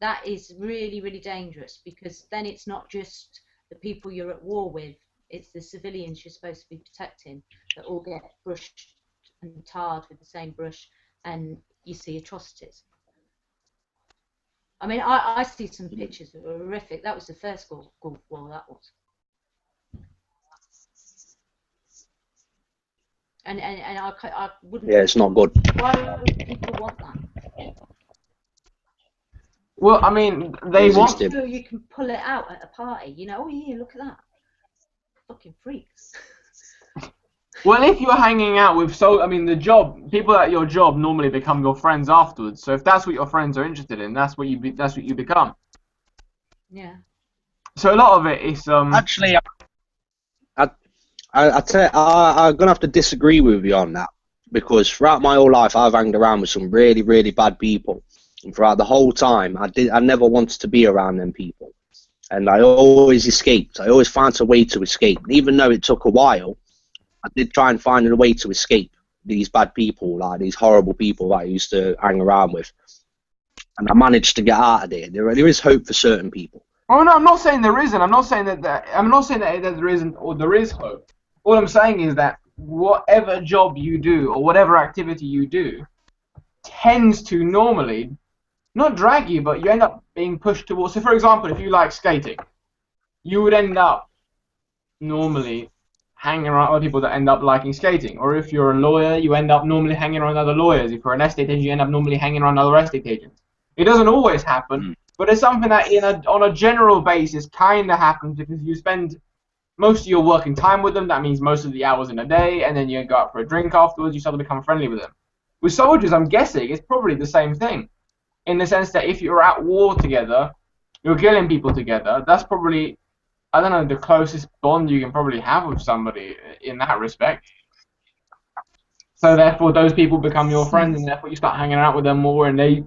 that is really, really dangerous, because then it's not just the people you're at war with, it's the civilians you're supposed to be protecting that all get brushed and tarred with the same brush, and you see atrocities. I mean, I see some pictures that were horrific. That was the first Gulf War, that was. And I wouldn't. Yeah, it's not good. Why would people want that? Well, I mean, they want. Sure, you can pull it out at a party. You know, oh yeah, look at that. Fucking freaks. Well, if you're hanging out with people at your job normally become your friends afterwards. So if that's what your friends are interested in, that's what you become. Yeah. So a lot of it is Actually, I'm gonna have to disagree with you on that, because throughout my whole life I've hanged around with some really, really bad people, and throughout the whole time I never wanted to be around them people, and I always escaped. I always found a way to escape, even though it took a while. I did try and find a way to escape these bad people, like these horrible people that I used to hang around with, and I managed to get out of there. There is hope for certain people. Oh no, I'm not saying there isn't. I'm not saying that there isn't or there is hope. All I'm saying is that whatever job you do or whatever activity you do tends to normally not drag you, but you end up being pushed towards. So, for example, if you like skating, you would end up normally hanging around other people that end up liking skating. Or if you're a lawyer, you end up normally hanging around other lawyers. If you're an estate agent, you end up normally hanging around other estate agents. It doesn't always happen, but it's something that on a general basis kind of happens, because you spend most of your working time with them. That means most of the hours in a day, and then you go out for a drink afterwards. You start to become friendly with them. With soldiers, I'm guessing it's probably the same thing, in the sense that if you're at war together, you're killing people together. That's probably, I don't know, the closest bond you can probably have with somebody in that respect. So therefore, those people become your friends, and therefore you start hanging out with them more, and they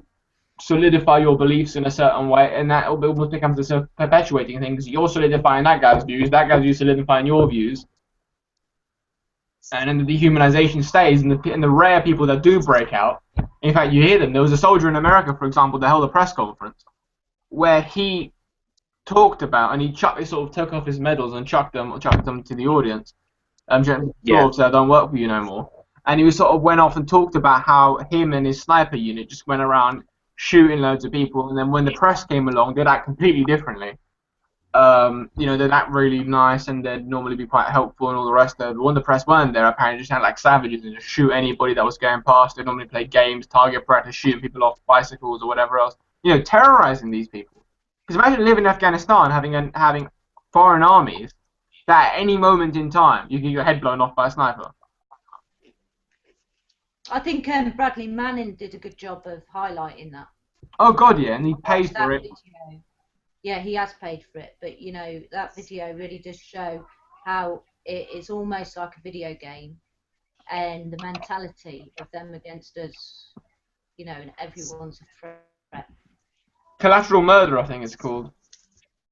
solidify your beliefs in a certain way, and that almost becomes a self-perpetuating thing, because you're solidifying that guy's views, that guy's views solidifying your views, and then the dehumanization stays, and the rare people that do break out, in fact, you hear them. There was a soldier in America, for example, that held a press conference where he talked about, and he sort of took off his medals and chucked them to the audience, said, I don't work for you no more, and he sort of went off and talked about how him and his sniper unit just went around shooting loads of people, and then when the press came along, they'd act completely differently. They'd act really nice, and they'd normally be quite helpful and all the rest of it. But when the press weren't there, apparently just sounded like savages and just shoot anybody that was going past. They'd normally play games, target practice, shooting people off bicycles or whatever else. Terrorizing these people. Because imagine living in Afghanistan, having foreign armies that at any moment in time you can get your head blown off by a sniper. I think Bradley Manning did a good job of highlighting that. Oh God, yeah, and he pays for it. Video. Yeah, he has paid for it, but that video really does show how it is almost like a video game, and the mentality of them against us, and everyone's a threat. Collateral murder, I think it's called.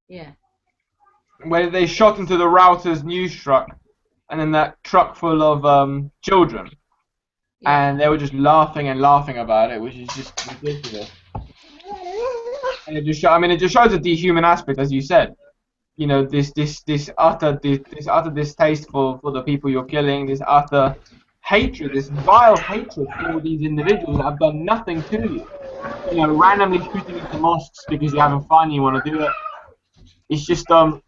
Yeah. Where they shot into the Reuters news truck, and then that truck full of children. Yeah. And they were just laughing and laughing about it, which is just ridiculous. And it just shows a dehuman aspect, as you said. This utter distaste for the people you're killing, this utter hatred, this vile hatred for these individuals that have done nothing to you. Randomly shooting into mosques because you're having fun, you want to do it. It's just wrong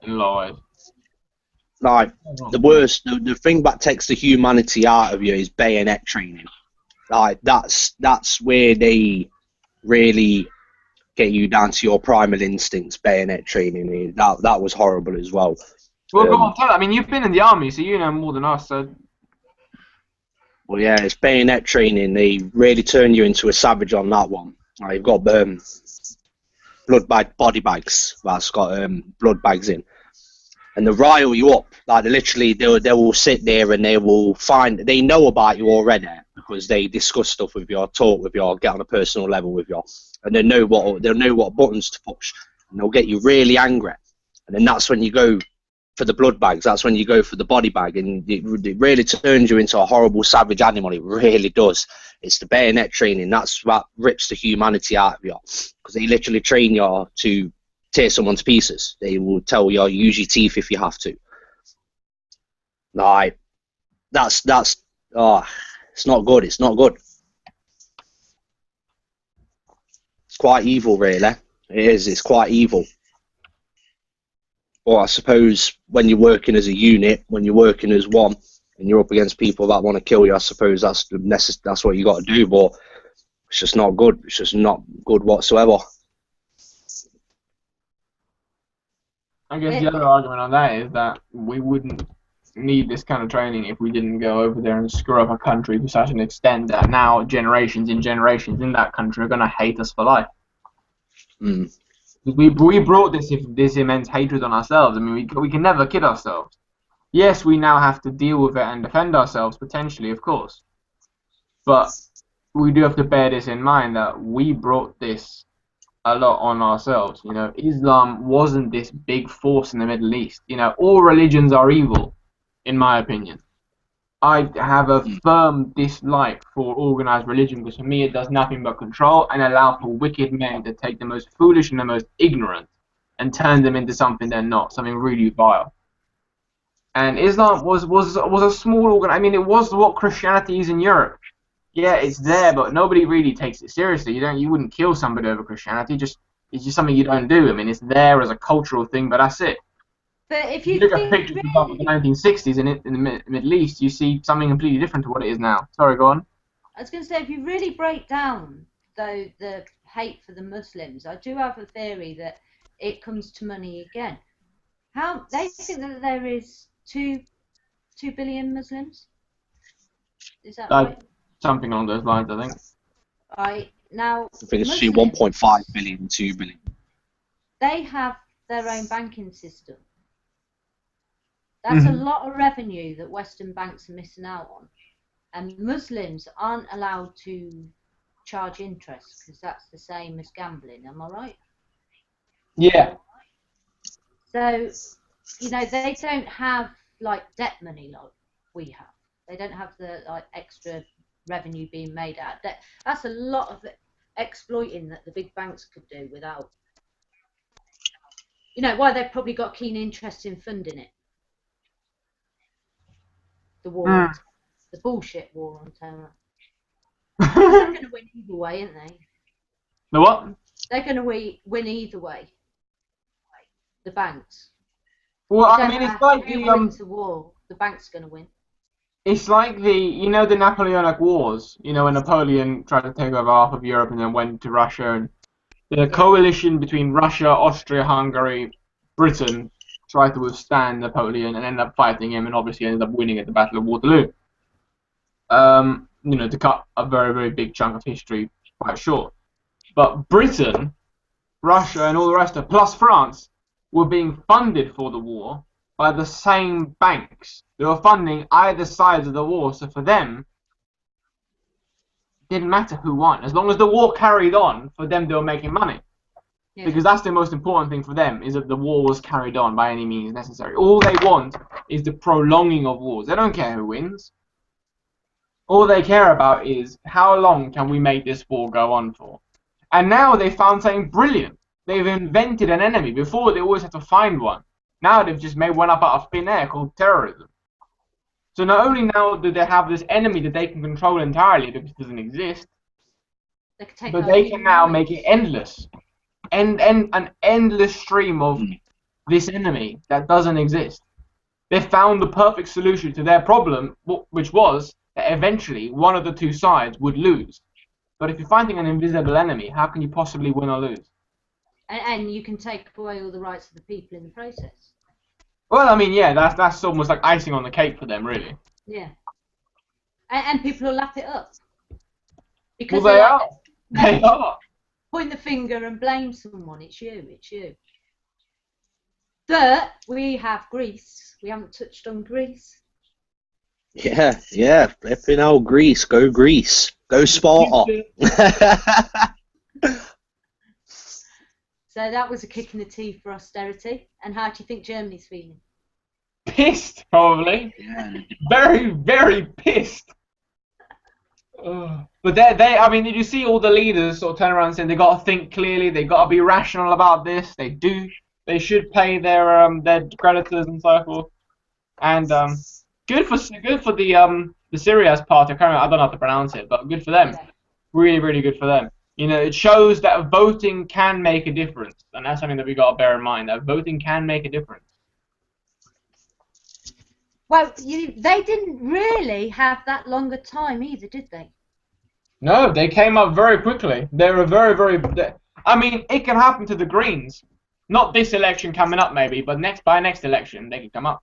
in a lot of ways. Like, the worst, the thing that takes the humanity out of you is bayonet training. Like, that's where they really get you down to your primal instincts. Bayonet training, that was horrible as well. Well, go on, tell it. I mean, you've been in the army, so you know more than us. So. Well, yeah, it's bayonet training. They really turn you into a savage on that one. Like, you've got body bags that's got blood bags in. And they rile you up, like they will sit there and they know about you already, because they discuss stuff with you, talk with you, get on a personal level with you, and they'll know what buttons to push, and they'll get you really angry, and then that's when you go for the blood bags. That's when you go for the body bag, and it really turns you into a horrible savage animal. It really does. It's the bayonet training that's what rips the humanity out of you, because they literally train you to tear someone to pieces. They will tell you use your teeth if you have to. Like that's oh, it's not good. It's not good. It's quite evil, really. It is. It's quite evil. Or I suppose when you're working as a unit, when you're working as one, and you're up against people that want to kill you, I suppose that's what you got to do. But it's just not good. It's just not good whatsoever. I guess the other argument on that is that we wouldn't need this kind of training if we didn't go over there and screw up a country to such an extent that now generations and generations in that country are going to hate us for life. Mm. We brought this immense hatred on ourselves. I mean, we can never kid ourselves. Yes, we now have to deal with it and defend ourselves, potentially, of course. But we do have to bear this in mind, that we brought this a lot on ourselves. You know, Islam wasn't this big force in the Middle East. You know, all religions are evil, in my opinion. I have a firm dislike for organized religion, because for me it does nothing but control and allow for wicked men to take the most foolish and the most ignorant and turn them into something they're not, something really vile. And Islam was a small organ. I mean, it was what Christianity is in Europe. Yeah, it's there, but nobody really takes it seriously. You wouldn't kill somebody over Christianity. It's just something you don't do. I mean, it's there as a cultural thing, but that's it. But if you look think at pictures of the 1960s in the Middle East, you see something completely different to what it is now. Sorry, go on. I was going to say, if you really break down, though, the hate for the Muslims, I do have a theory that it comes to money again. How they think that there is 2 billion Muslims? Is that right? Something along those lines, I think. Right. Now, I think it's 1.5 billion, 2 billion. They have their own banking system. That's a lot of revenue that Western banks are missing out on. And Muslims aren't allowed to charge interest, because that's the same as gambling. Am I right? Yeah. So, you know, they don't have like debt money like we have. They don't have the like extra revenue being made out of debt. That's a lot of exploiting that the big banks could do without. You know, why they've probably got keen interest in funding it. The war, the bullshit war on terror. They're going to win either way, aren't they? The what? They're going to win either way. The banks. Well, I mean, it's like the war. The bank's going to win. It's like the Napoleonic Wars. You know, when Napoleon tried to take over half of Europe and then went to Russia, and the coalition between Russia, Austria-Hungary, Britain tried to withstand Napoleon and ended up fighting him, and obviously ended up winning at the Battle of Waterloo. You know, to cut a very, very big chunk of history quite short. But Britain, Russia, and all the rest of it, plus France, were being funded for the war by the same banks. They were funding either sides of the war, so for them, it didn't matter who won. As long as the war carried on, for them they were making money. Yeah. Because that's the most important thing for them, is that the war was carried on by any means necessary. All they want is the prolonging of wars. They don't care who wins. All they care about is how long can we make this war go on for. And now they found something brilliant. They've invented an enemy. Before, they always had to find one. Now they've just made one up out of thin air called terrorism. So not only now do they have this enemy that they can control entirely because it doesn't exist, but they can now make it endless. And an endless stream of this enemy that doesn't exist. They found the perfect solution to their problem, which was that eventually one of the two sides would lose. But if you're fighting an invisible enemy, how can you possibly win or lose? And you can take away all the rights of the people in the process. Well, I mean, yeah, that's almost like icing on the cake for them, really. Yeah. And people will lap it up. Because well, they are. Point the finger and blame someone. It's you. But we have Greece. We haven't touched on Greece. Yeah. Flipping out Greece. Go Greece. Go Sparta. So that was a kick in the teeth for austerity. And how do you think Germany's feeling? pissed, probably. Yeah. Very, very pissed. But I mean, did you see all the leaders sort of turn around saying they got to think clearly, they got to be rational about this. They do. They should pay their creditors and so forth. And good for the Syria's party. I don't know how to pronounce it, but good for them. Yeah. Really, really good for them. You know, it shows that voting can make a difference, and that's something that we got to bear in mind. That voting can make a difference. Well, they didn't really have that long a time either, did they? No, they came up very quickly. They were very, very. I mean, it can happen to the Greens. Not this election coming up, maybe, but by next election they could come up.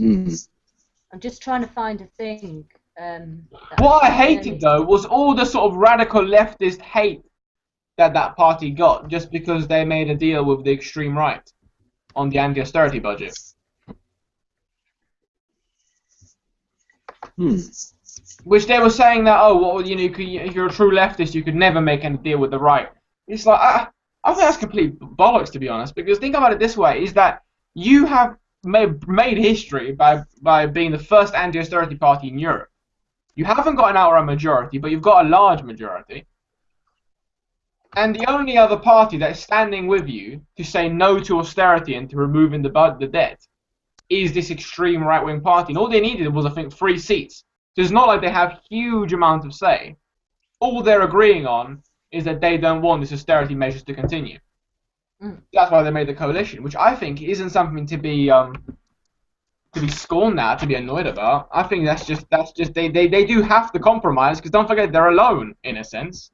I'm just trying to find a thing. What I hated though was all the sort of radical leftist hate that party got just because they made a deal with the extreme right on the anti-austerity budget. Which they were saying that, oh, well, you know, if you're a true leftist, you could never make any deal with the right. It's like, I think that's complete bollocks, to be honest, because think about it this way, is that you have made history by being the first anti-austerity party in Europe. You haven't got an outright majority, but you've got a large majority. And the only other party that's standing with you to say no to austerity and to removing the debt is this extreme right-wing party. And all they needed was, I think, 3 seats. So it's not like they have huge amounts of say. All they're agreeing on is that they don't want this austerity measures to continue. That's why they made the coalition, which I think isn't something to be scorned at, to be annoyed about. I think that's just they do have to compromise, because don't forget they're alone in a sense.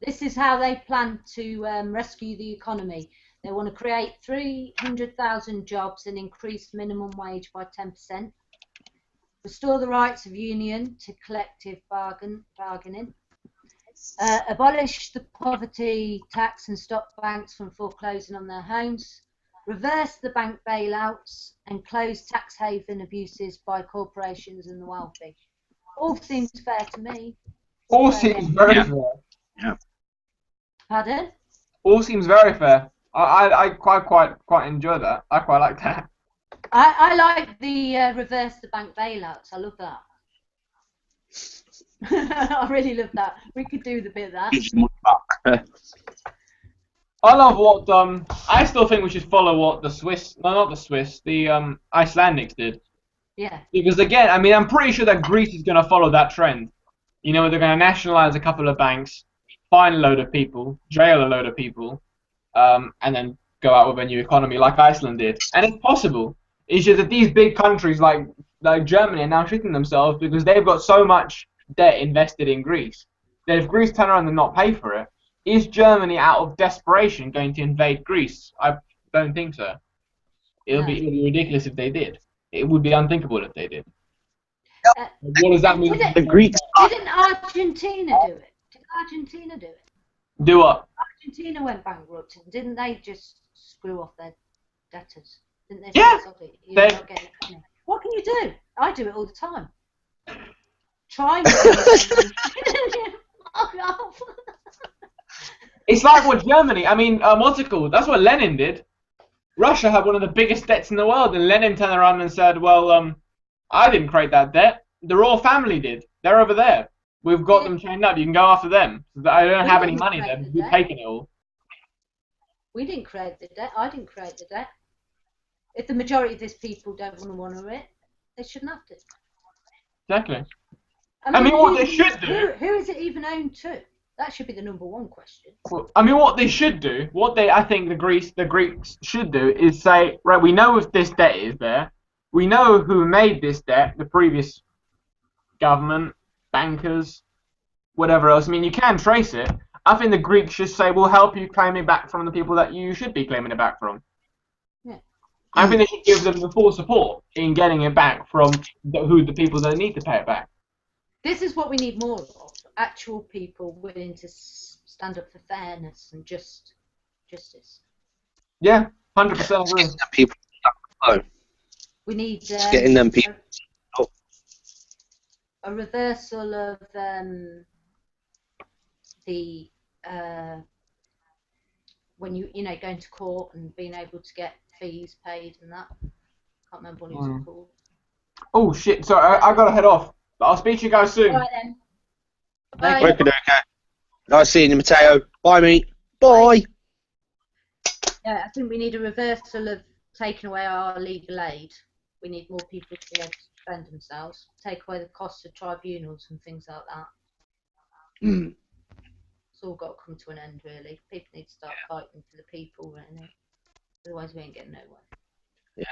This is how they plan to rescue the economy. They want to create 300,000 jobs and increase minimum wage by 10%. Restore the rights of union to collective bargaining. Abolish the poverty tax and stop banks from foreclosing on their homes. Reverse the bank bailouts and close tax haven abuses by corporations and the wealthy. All seems fair to me. All seems very fair. Yeah. Pardon? All seems very fair. I quite enjoy that. I quite like that. I like the reverse the bank bailouts. I love that. I really love that. We could do the bit of that. I love what I still think we should follow what the Icelandics did. Yeah. Because again, I mean, I'm pretty sure that Greece is going to follow that trend. You know, they're going to nationalize a couple of banks, fine a load of people, jail a load of people, and then go out with a new economy like Iceland did. And it's possible. It's just that these big countries like Germany are now shitting themselves because they've got so much debt invested in Greece that if Greece turn around and not pay for it, is Germany out of desperation going to invade Greece? I don't think so. It'll be ridiculous if they did. It would be unthinkable if they did. What does that mean? The Greeks. Didn't Argentina do it? Did Argentina do it? Do what? Argentina went bankrupt, and didn't they just screw off their debtors? Didn't they? Yeah. What can you do? I do it all the time. Try. It's like what Germany. I mean, what's it called? That's what Lenin did. Russia had one of the biggest debts in the world, and Lenin turned around and said, "Well, I didn't create that debt. The royal family did. They're over there. We've got them chained up. You can go after them. I don't have any money there. We've taken it all." We didn't create the debt. I didn't create the debt. If the majority of these people don't want to honour it, they shouldn't have to. Exactly. I mean, what they should do. Who is it even owned to? That should be the #1 question. Well, I mean, what they should do, I think the Greeks should do, is say, right, we know if this debt is there, we know who made this debt, the previous government, bankers, whatever else. I mean, you can trace it. I think the Greeks should say, we'll help you claim it back from the people that you should be claiming it back from. Yeah. I think they should give them the full support in getting it back from the people that need to pay it back. This is what we need more of. Actual people willing to stand up for fairness and justice. Yeah, 100% agree. People. We need Just getting them people. A reversal of when you know going to court and being able to get fees paid and that. Can't remember what it was called. Oh shit! So I gotta head off. But I'll speak to you guys soon. All right then. Thank Bye. you. Okay. Nice seeing you, Matteo. Bye, mate. Bye. Yeah, I think we need a reversal of taking away our legal aid. We need more people to be able to defend themselves. Take away the costs of tribunals and things like that. It's all got to come to an end, really. People need to start fighting for the people, really. Otherwise, we ain't getting nowhere. Yeah,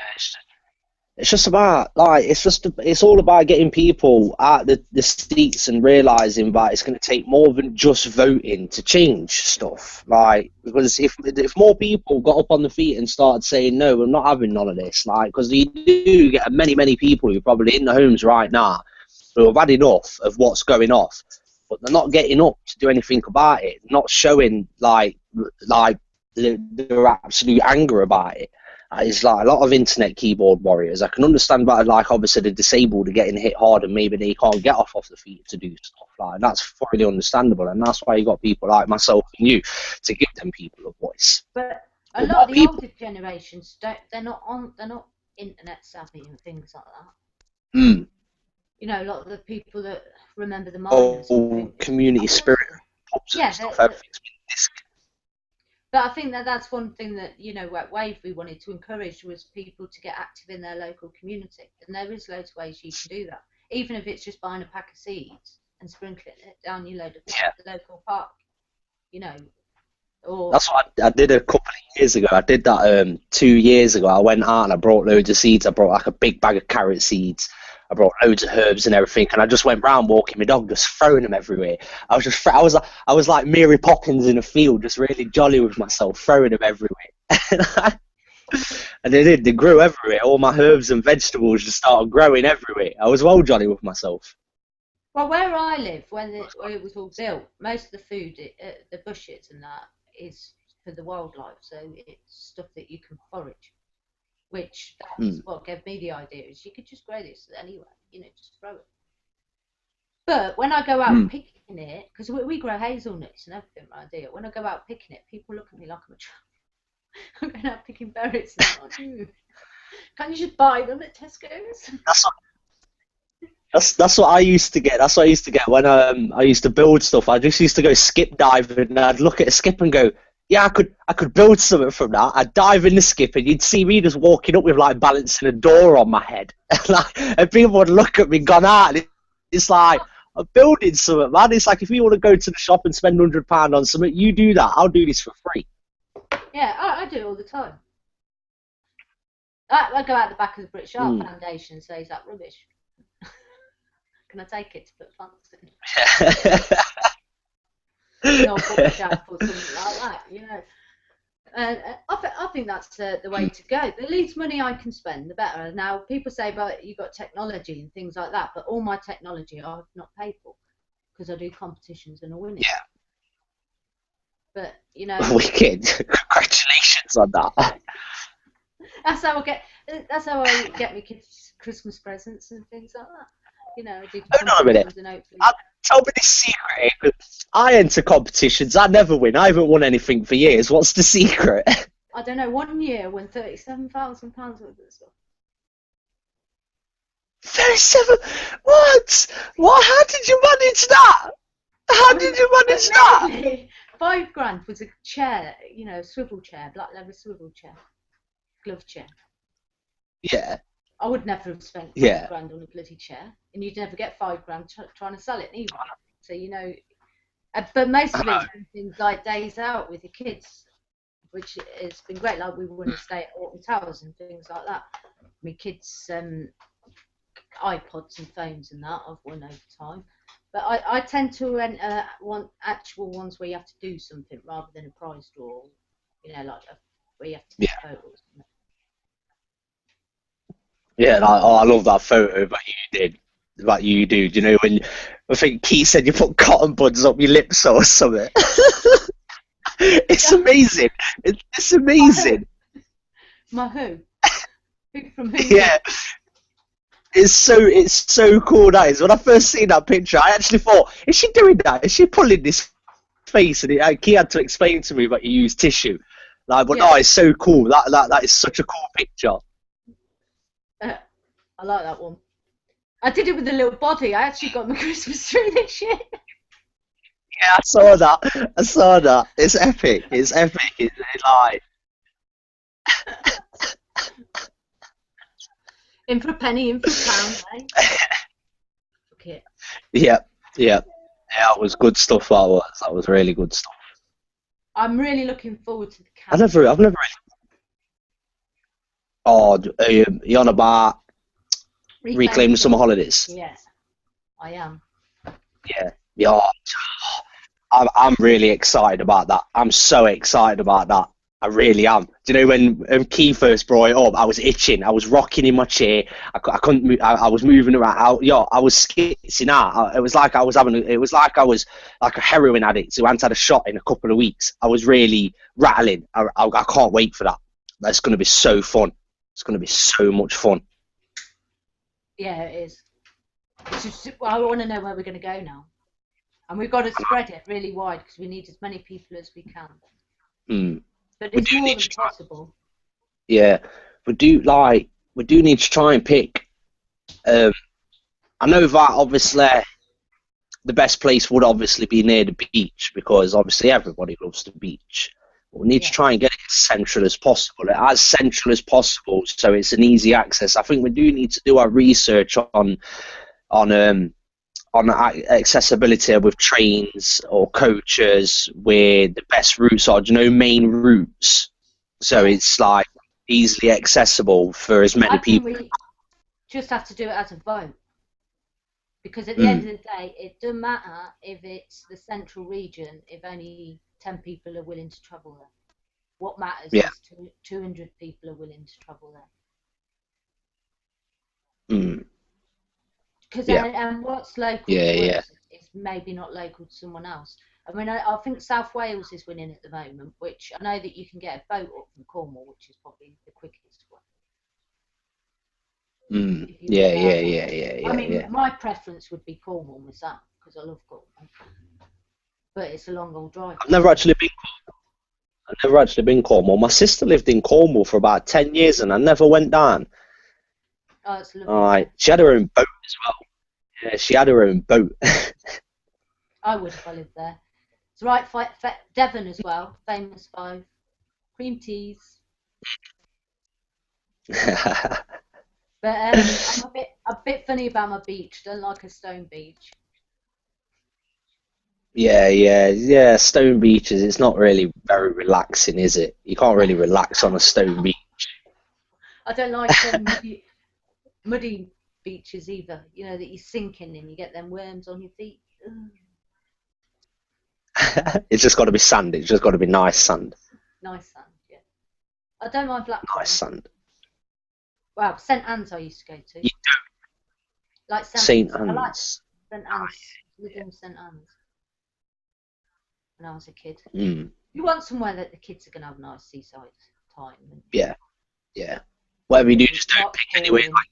it's just about it's all about getting people out the streets and realizing that it's going to take more than just voting to change stuff. Like, because if more people got up on the feet and started saying no, we're not having none of this. Like, because you do get many people who are probably in the homes right now who have had enough of what's going off, but they're not getting up to do anything about it. Not showing like their absolute anger about it. It's like a lot of internet keyboard warriors. I can understand that, like, obviously the disabled are getting hit hard and maybe they can't get off the feet to do stuff. Like, that's fully understandable, and that's why you got people like myself and you to give them people a voice. But a lot of the older generations they're not internet savvy and things like that. You know, a lot of the people that remember the miners. Community spirit. Yeah, stuff, everything's been but I think that's one thing that, you know, at Wave we wanted to encourage was people to get active in their local community. And there is loads of ways you can do that. Even if it's just buying a pack of seeds and sprinkling it down your the local park, you know. Or that's what I did a couple of years ago. I did that 2 years ago. I went out and I brought loads of seeds. I brought like a big bag of carrot seeds. I brought loads of herbs and everything, and I just went round walking my dog, just throwing them everywhere. I was like Mary Poppins in a field, just really jolly with myself, throwing them everywhere. And they grew everywhere. All my herbs and vegetables just started growing everywhere. I was well jolly with myself. Well, where I live, when it was all built, most of the food, the bushes and that, is for the wildlife, so it's stuff that you can forage. Which that's what gave me the idea, is you could just grow this anywhere, you know, just throw it. But when I go out picking it, because we grow hazelnuts and everything around here, when I go out picking it, people look at me like I'm a tramp. I'm going out picking berries and I'm like, can't you just buy them at Tesco's? That's what I used to get. That's what I used to get when I used to build stuff. I just used to go skip diving, and I'd look at a skip and go, yeah, I could build something from that. I'd dive in the skip, and you'd see me just walking up with like balancing a door on my head, and people would look at me, gone out. And it's like, I'm building something, man. It's like, if you want to go to the shop and spend £100 on something, you do that. I'll do this for free. Yeah, I do it all the time. I go out the back of the British Art Foundation and say, is that rubbish? Can I take it to put plants in? Or bookshelf or something like that, you know. I think that's the way to go. The least money I can spend, the better. Now, people say, but you've got technology and things like that, but all my technology I've not paid for because I do competitions and I win it. Yeah. But, you know. Wicked. Congratulations on that. That's how I get my kids Christmas presents and things like that. You know, I do Hold on a minute. Tell me the secret. I enter competitions. I never win. I haven't won anything for years. What's the secret? I don't know. One year I won £37,000 worth of stuff. 37? What? What? How did you manage that? How did you manage that? £5 was a chair, you know, a swivel chair, black leather swivel chair, glove chair. Yeah. I would never have spent £5 on a bloody chair, and you'd never get £5 trying to sell it either. So, you know, but most of it's been things like days out with your kids, which has been great. Like we won a stay at Alton Towers and things like that. My kids' iPods and phones and that I've won over time. But I tend to want actual ones where you have to do something rather than a prize draw, you know, like where you have to take photos. Yeah, I love that photo that you did. That you do. You know, when I think Keith said you put cotton buds up your lips or something. It's amazing. It's amazing. My who? From who? Yeah. It's so cool, that is. When I first seen that picture, I actually thought, is she doing that? Is she pulling this face? And Keith had to explain to me that you use tissue. Like, but no, it's so cool. That is such a cool picture. I like that one. I did it with a little body. I actually got my Christmas tree this year. Yeah, I saw that. I saw that. It's epic. It's epic. It's like. In for a penny, in for a pound, eh? Okay. Yeah. That was good stuff. That was really good stuff. I'm really looking forward to the camp. I've never really. Oh, you're on about reclaiming summer holidays? Yeah, I am. Yeah. I'm really excited about that. I'm so excited about that. I really am. Do you know when Key first brought it up, I was itching. I was rocking in my chair. I couldn't move. I was moving around. I was skitzing out. It was like I was like a heroin addict who hadn't had a shot in a couple of weeks. I was really rattling. I can't wait for that. That's going to be so fun. It's going to be so much fun. Yeah, it is. It's just, I want to know where we're going to go now. And we've got to spread it really wide because we need as many people as we can. But it's more than possible. Yeah, we do need to try and pick. I know that obviously the best place would obviously be near the beach because obviously everybody loves the beach. We need to try and get it as central as possible, so it's an easy access. I think we do need to do our research on accessibility with trains or coaches where the best routes are, main routes. So it's like easily accessible for as many people. We just have to do it as a vote. Because at the end of the day, it doesn't matter if it's the central region if only 10 people are willing to travel there. What matters is 200 people are willing to travel there. Because and what's local to us is maybe not local to someone else. I mean, I think South Wales is winning at the moment, which I know that you can get a boat up from Cornwall, which is probably the quickest way. Yeah. I mean, my preference would be Cornwall myself because I love Cornwall, but it's a long old drive. I've never actually been Cornwall. My sister lived in Cornwall for about 10 years, and I never went down. Oh, it's lovely. She had her own boat as well. Yeah, she had her own boat. I would if I lived there. It's right, Devon as well, famous for cream teas. But I'm a bit funny about my beach. Don't like a stone beach. Yeah. Stone beaches. It's not really very relaxing, is it? You can't really relax on a stone beach. I don't like muddy beaches either. You know that you sink in and you get them worms on your feet. It's just got to be sand. It's just got to be nice sand. Nice sand, yeah. I don't mind black. Nice sand. Wow, St Anne's I used to go to. You don't. Like St Anne's. I like St Anne's. Lived in St Anne's when I was a kid. You want somewhere that the kids are going to have a nice seaside time. Yeah. Whatever you do, just don't pick anywhere like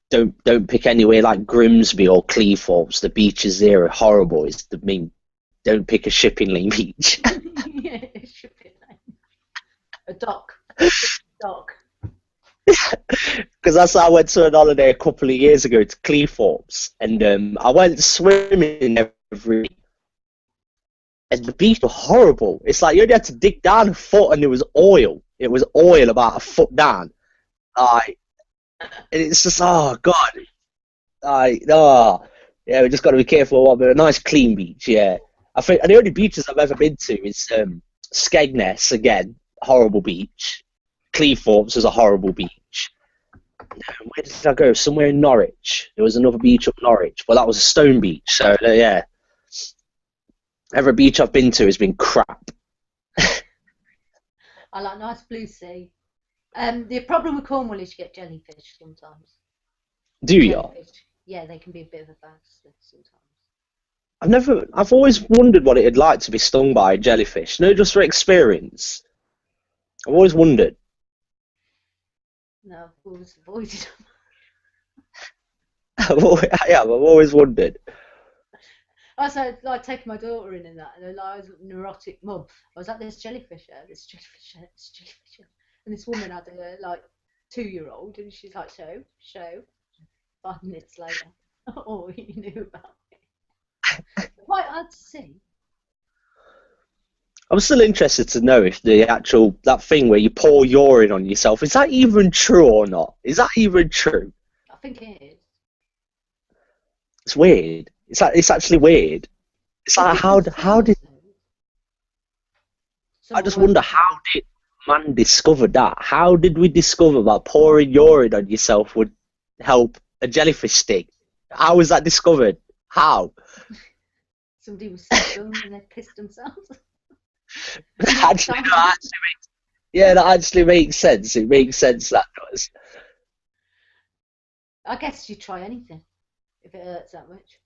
don't pick anywhere like Grimsby or Cleethorpes. The beaches there are horrible. Don't pick a shipping lane beach. Yeah, shipping lane. A dock. Dock. Because that's how I went to an holiday a couple of years ago to Cleethorpes, and I went swimming every week. And the beach was horrible. It's like you only had to dig down a foot and there was oil. It was oil about a foot down. And it's just, oh, God. Yeah, we just got to be careful. But a nice clean beach, yeah. I think the only beaches I've ever been to is Skegness, again, horrible beach. Cleethorpes was a horrible beach. Where did I go? Somewhere in Norwich. There was another beach up Norwich, but that was a stone beach. So, yeah. Every beach I've been to has been crap. I like nice blue sea. The problem with Cornwall is you get jellyfish sometimes. Do you? Yeah, they can be a bit of a bastard sometimes. I've always wondered what it'd like to be stung by a jellyfish. No, just for experience. I've always wondered. No, I've always avoided them. I've always wondered. I said, like, taking my daughter in and that, and I was neurotic mum. I was like, there's jellyfish here, there's jellyfish here, there's jellyfish here. And this woman had a, like, 2-year-old, and she's like, show. 5 minutes later, all you knew about it. Quite hard to see. I'm still interested to know if that thing where you pour urine on yourself, is that even true or not? Is that even true? I think it is. It's weird. It's actually weird. It's like how did I just wonder how did man discover that? How did we discover that pouring urine on yourself would help a jellyfish sting? How was that discovered? How? Somebody was stung and they pissed themselves. That actually makes sense. It makes sense, that does. I guess you try anything if it hurts that much.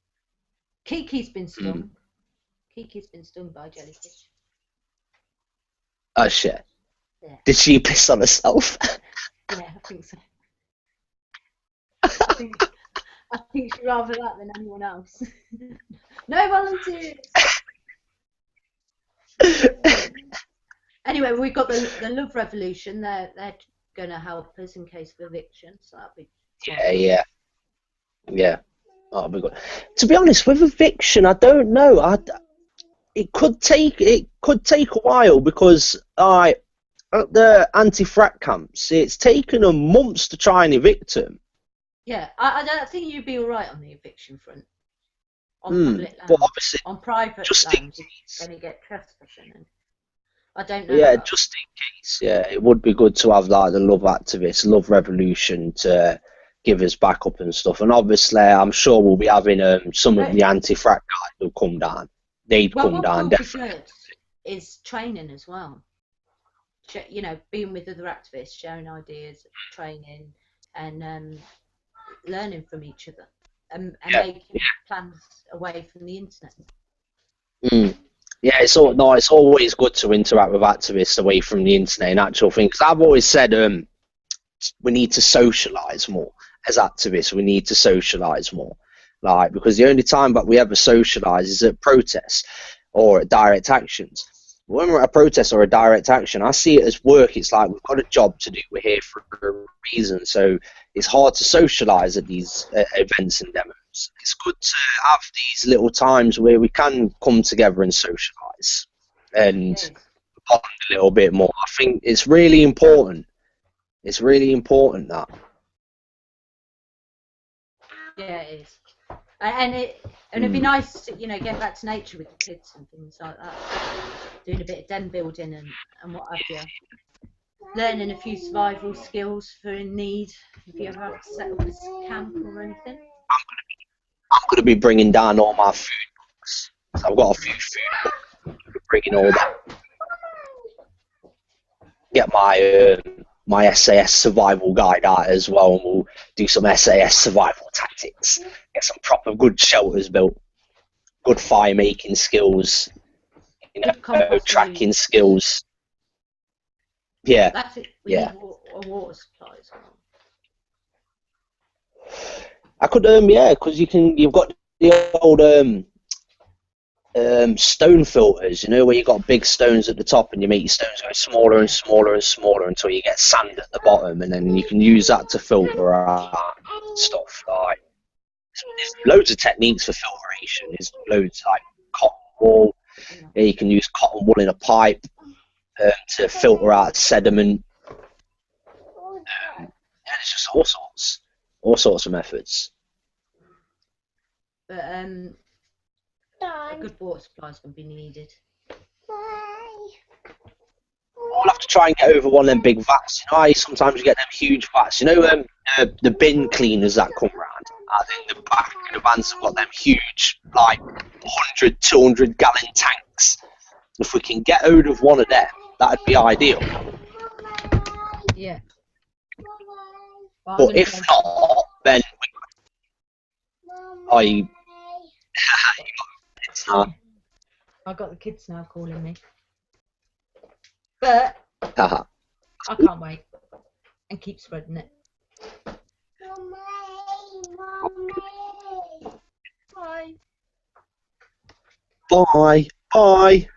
Kiki's been stung. Kiki's been stung by jellyfish. Oh shit. Yeah. Did she piss on herself? Yeah, I think so. I think she'd rather that than anyone else. No volunteers! Anyway, we've got the Love Revolution. They're going to help us in case of eviction, so that'll be yeah. That'll be good. To be honest, with eviction, I don't know. It could take a while because at the anti-frack camps, it's taken them months to try and evict them. Yeah, I don't think you'd be all right on the eviction front. On public land. But obviously, on private just land, you're going to get trespassing. And I don't know. Yeah, just in case. Yeah, it would be good to have like the Love activists, Love Revolution to give us backup and stuff. And obviously, I'm sure we'll be having some of the anti-frack guys who come down. They'd come down definitely. Good is training as well. You know, being with other activists, sharing ideas, training, and learning from each other, and making plans away from the internet. Yeah, it's always good to interact with activists away from the internet. In actual thing, because I've always said we need to socialise more as activists. We need to socialise more, like, because the only time that we ever socialise is at protests or at direct actions. When we're at a protest or a direct action, I see it as work. It's like we've got a job to do. We're here for a reason. So it's hard to socialise at these events and demos. It's good to have these little times where we can come together and socialise and bond a little bit more. I think it's really important. It's really important that. Yeah, it is. And it'd be nice to, get back to nature with the kids and things like that. Doing a bit of den building and what have you. Learning a few survival skills for in need if you ever have to set up a camp or anything. I'm going to be bringing down all my food books. So I've got a few food books. I'm going to be bringing all that. Get my SAS survival guide out as well, and we'll do some SAS survival tactics. Get some proper good shelters built, good fire making skills, tracking skills. Yeah. That's it. We need a water supply as well. I could because you've got the old stone filters, where you got big stones at the top and you make your stones go smaller and smaller and smaller until you get sand at the bottom, and then you can use that to filter out stuff. Like, there's loads of techniques for filtration. There's loads like cotton wool. Yeah, you can use cotton wool in a pipe to filter out sediment. It's just all sorts of methods. But a good water supply is going to be needed. I'll have to try and get over one of them big vats. Sometimes you get them huge vats. The bin cleaners that come round. I think the back of the vans have got them huge, like 100, 200 gallon tanks. If we can get hold of one of them, that'd be ideal. Yeah. But if not, then I got the kids now calling me. But I can't wait and keep spreading it. Bye. Bye. Bye.